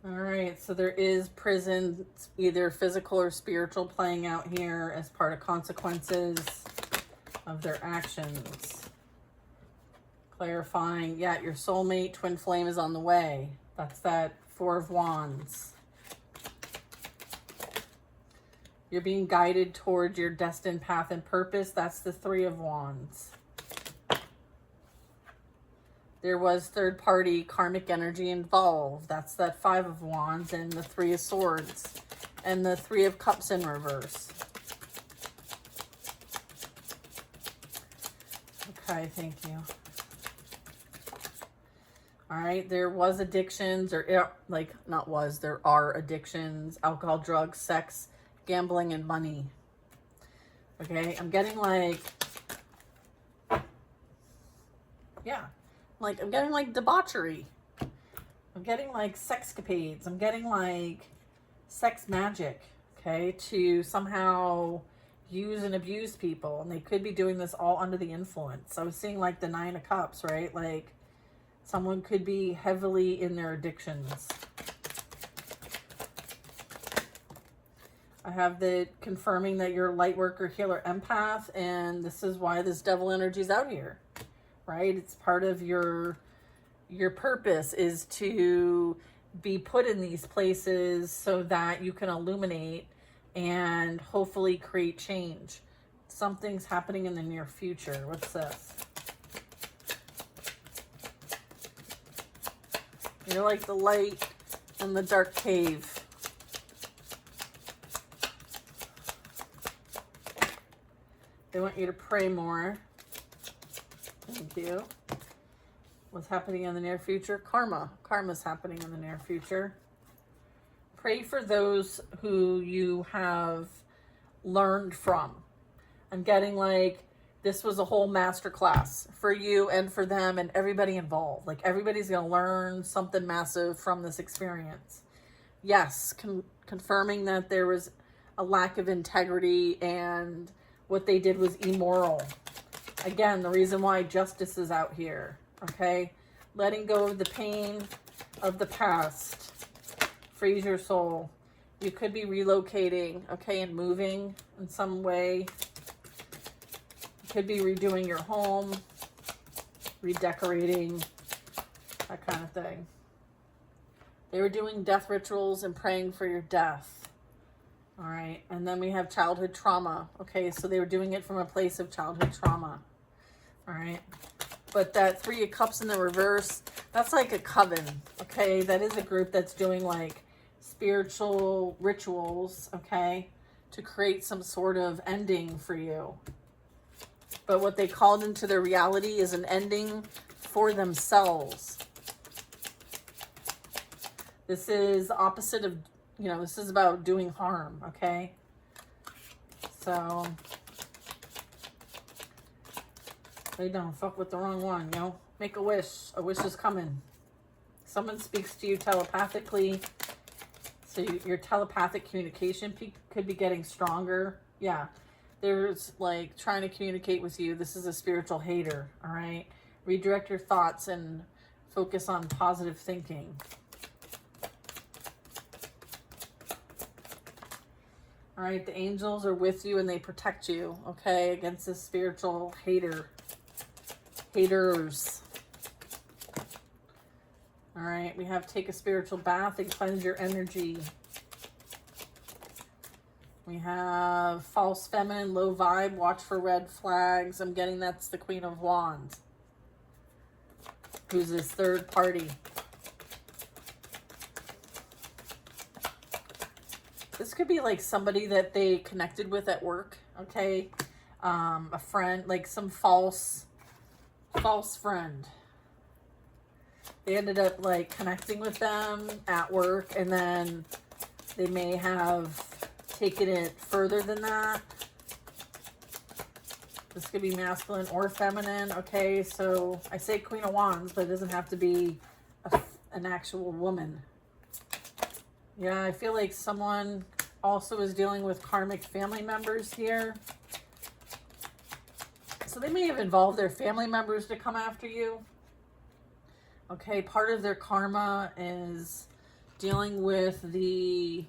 All right, so there is prison, either physical or spiritual, playing out here as part of consequences of their actions. Clarifying, yeah, your soulmate, twin flame is on the way. That's that 4 of Wands. You're being guided towards your destined path and purpose. That's the 3 of Wands. There was third-party karmic energy involved. That's that 5 of Wands and the 3 of Swords and the 3 of Cups in reverse. Okay, thank you. All right, there was addictions, or like, not was, there are addictions: alcohol, drugs, sex, gambling, and money. Okay, I'm getting like, yeah, like, I'm getting like debauchery. I'm getting like sexcapades. I'm getting like sex magic, okay, to somehow use and abuse people. And they could be doing this all under the influence. I was seeing like the 9 of Cups, right? Like, someone could be heavily in their addictions. I have the confirming that you're a light worker, healer, empath, and this is why this devil energy is out here, right? It's part of your purpose is to be put in these places so that you can illuminate and hopefully create change. Something's happening in the near future. What's this? You're like the light in the dark cave. They want you to pray more. Thank you. What's happening in the near future? Karma. Karma's happening in the near future. Pray for those who you have learned from. I'm getting like, this was a whole masterclass for you and for them and everybody involved. Like, everybody's going to learn something massive from this experience. yes, confirming that there was a lack of integrity and what they did was immoral. Again, the reason why justice is out here, okay? Letting go of the pain of the past frees your soul. You could be relocating, okay, and moving in some way. You could be redoing your home, redecorating, that kind of thing. They were doing death rituals and praying for your death. All right. And then we have childhood trauma. Okay. So they were doing it from a place of childhood trauma. All right. But that 3 of Cups in the reverse, that's like a coven. Okay. That is a group that's doing like spiritual rituals. Okay. To create some sort of ending for you. But what they called into their reality is an ending for themselves. This is the opposite of, you know, this is about doing harm, okay? So, they don't fuck with the wrong one, you know? Make a wish. A wish is coming. Someone speaks to you telepathically. So your telepathic communication could be getting stronger. Yeah. There's like trying to communicate with you. This is a spiritual hater, all right? Redirect your thoughts and focus on positive thinking. All right, the angels are with you and they protect you, okay, against this spiritual haters. All right, we have take a spiritual bath and cleanse your energy. We have false feminine, low vibe, watch for red flags. I'm getting that's the Queen of Wands, who's this third party. This could be like somebody that they connected with at work, okay? A friend, like some false friend. They ended up like connecting with them at work, and then they may have taken it further than that. This could be masculine or feminine, okay? So I say Queen of Wands, but it doesn't have to be an actual woman. Yeah, I feel like someone also is dealing with karmic family members here. So they may have involved their family members to come after you. Okay, part of their karma is dealing with the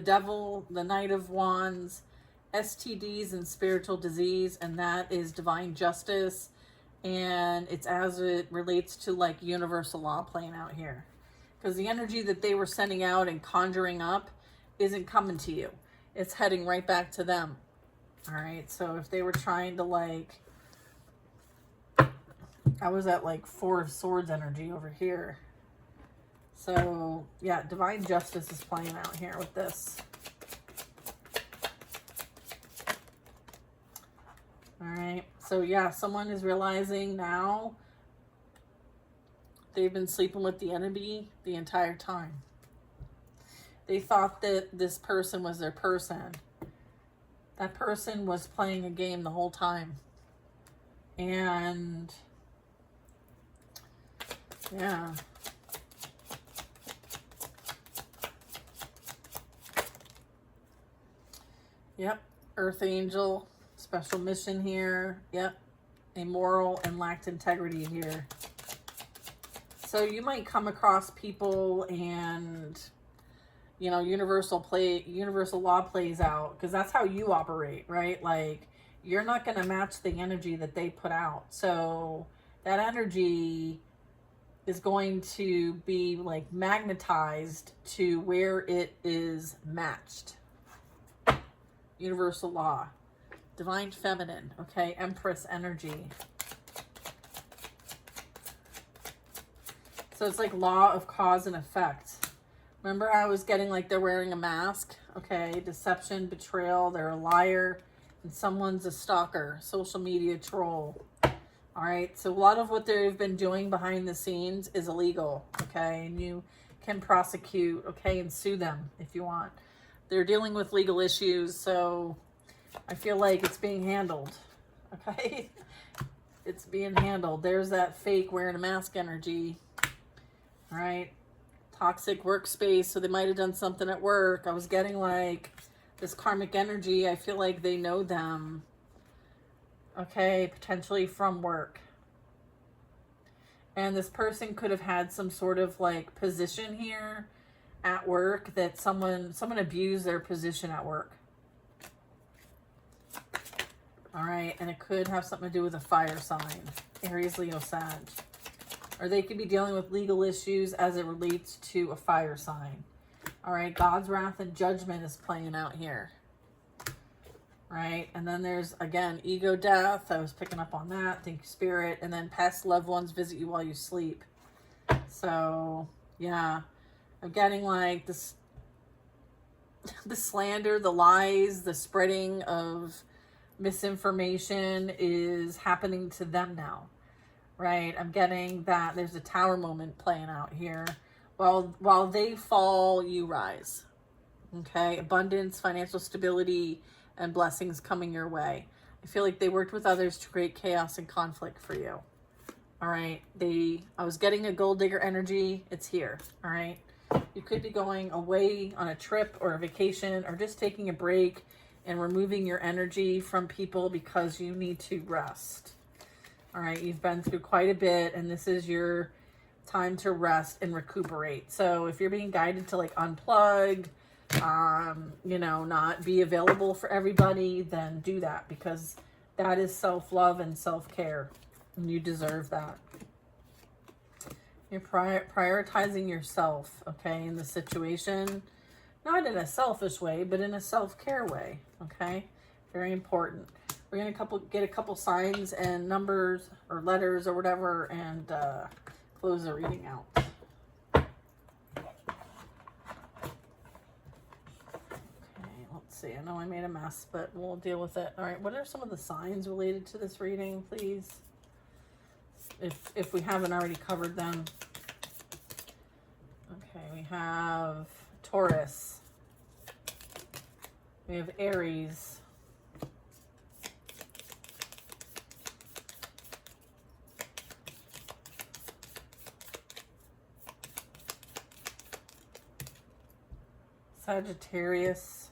devil, the Knight of Wands, STDs and spiritual disease, and that is divine justice. And it's as it relates to like universal law playing out here. Because the energy that they were sending out and conjuring up isn't coming to you. It's heading right back to them. All right. So if they were trying to like, I was at like 4 of Swords energy over here. So yeah, divine justice is playing out here with this. All right. So yeah, someone is realizing now they've been sleeping with the enemy the entire time. They thought that this person was their person. That person was playing a game the whole time. And yeah. Yep. Earth Angel. Special mission here. Yep. Immoral and lacked integrity here. So you might come across people and, you know, universal law plays out because that's how you operate, right? Like you're not going to match the energy that they put out. So that energy is going to be like magnetized to where it is matched. Universal law. Divine feminine, okay? Empress energy. So it's like law of cause and effect. Remember I was getting like they're wearing a mask? Okay, deception, betrayal, they're a liar, and someone's a stalker, social media troll. All right, so a lot of what they've been doing behind the scenes is illegal, okay? And you can prosecute, okay, and sue them if you want. They're dealing with legal issues, so I feel like it's being handled, okay? It's being handled. There's that fake wearing a mask energy. All right. Toxic workspace. So they might have done something at work. I was getting like this karmic energy. I feel like they know them. Okay. Potentially from work. And this person could have had some sort of like position here at work that someone abused their position at work. All right, and it could have something to do with a fire sign, Aries, Leo, Sag. Or they could be dealing with legal issues as it relates to a fire sign. All right, God's wrath and judgment is playing out here. Right, and then there's, again, ego death. I was picking up on that. Thank you, Spirit. And then past loved ones visit you while you sleep. So, yeah, I'm getting like this, the slander, the lies, the spreading of misinformation is happening to them now, right? I'm getting that there's a tower moment playing out here. While they fall, you rise. Okay, abundance, financial stability, and blessings coming your way. I feel like they worked with others to create chaos and conflict for you. All right, I was getting a gold digger energy. It's here. All right, you could be going away on a trip or a vacation or just taking a break and removing your energy from people because you need to rest. All right, you've been through quite a bit and this is your time to rest and recuperate. So if you're being guided to like unplug, you know, not be available for everybody, then do that because that is self-love and self-care and you deserve that. You're prioritizing yourself, okay, in the situation. Not in a selfish way, but in a self-care way, okay? Very important. We're going to get a couple signs and numbers or letters or whatever and close the reading out. Okay, let's see. I know I made a mess, but we'll deal with it. All right, what are some of the signs related to this reading, please? If we haven't already covered them. Okay, we have Taurus. We have Aries. Sagittarius.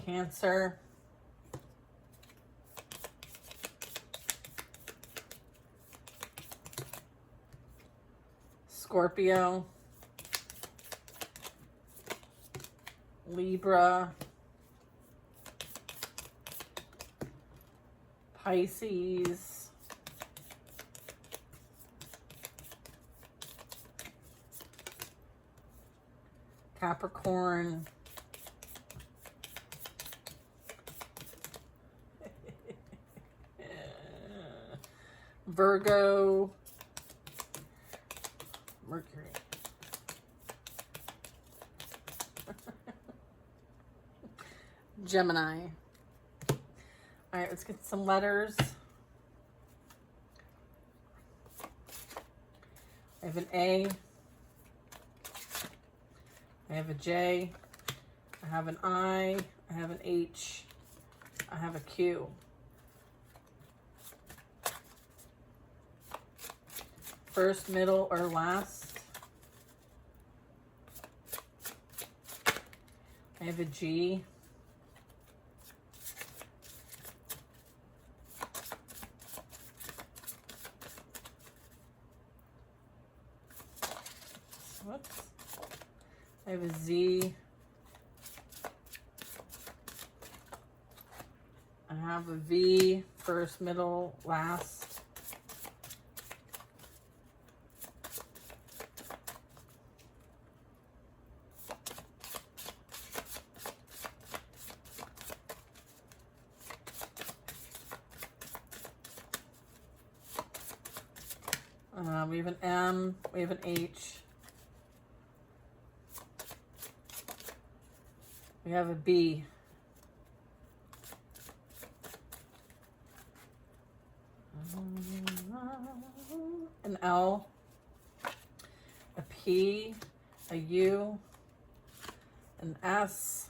Cancer. Scorpio. Libra, Pisces, Capricorn, Virgo, Mercury. Gemini. All right, let's get some letters. I have an A. I have a J. I have an I. I have an H. I have a Q. First, middle, or last. I have a G. Whoops. I have a Z. I have a V, first, middle, last. We have an M, we have an H. We have a B. An L. A P. A U. An S.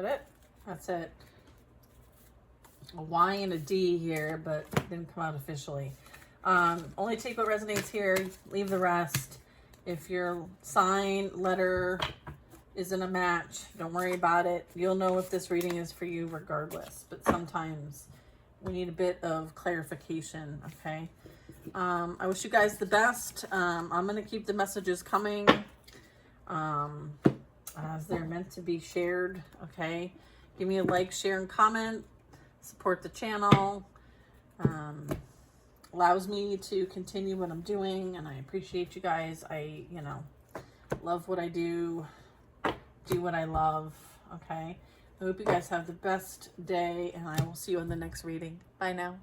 that it? That's it. A Y and a D here, but it didn't come out officially. Only take what resonates here, leave the rest. If your sign, letter isn't a match, don't worry about it. You'll know if this reading is for you regardless, but sometimes we need a bit of clarification, okay? I wish you guys the best. I'm going to keep the messages coming as they're meant to be shared, okay? Give me a like, share, and comment. Support the channel. Allows me to continue what I'm doing, and I appreciate you guys. I, love what I do what I love, okay? I hope you guys have the best day, and I will see you in the next reading. Bye now.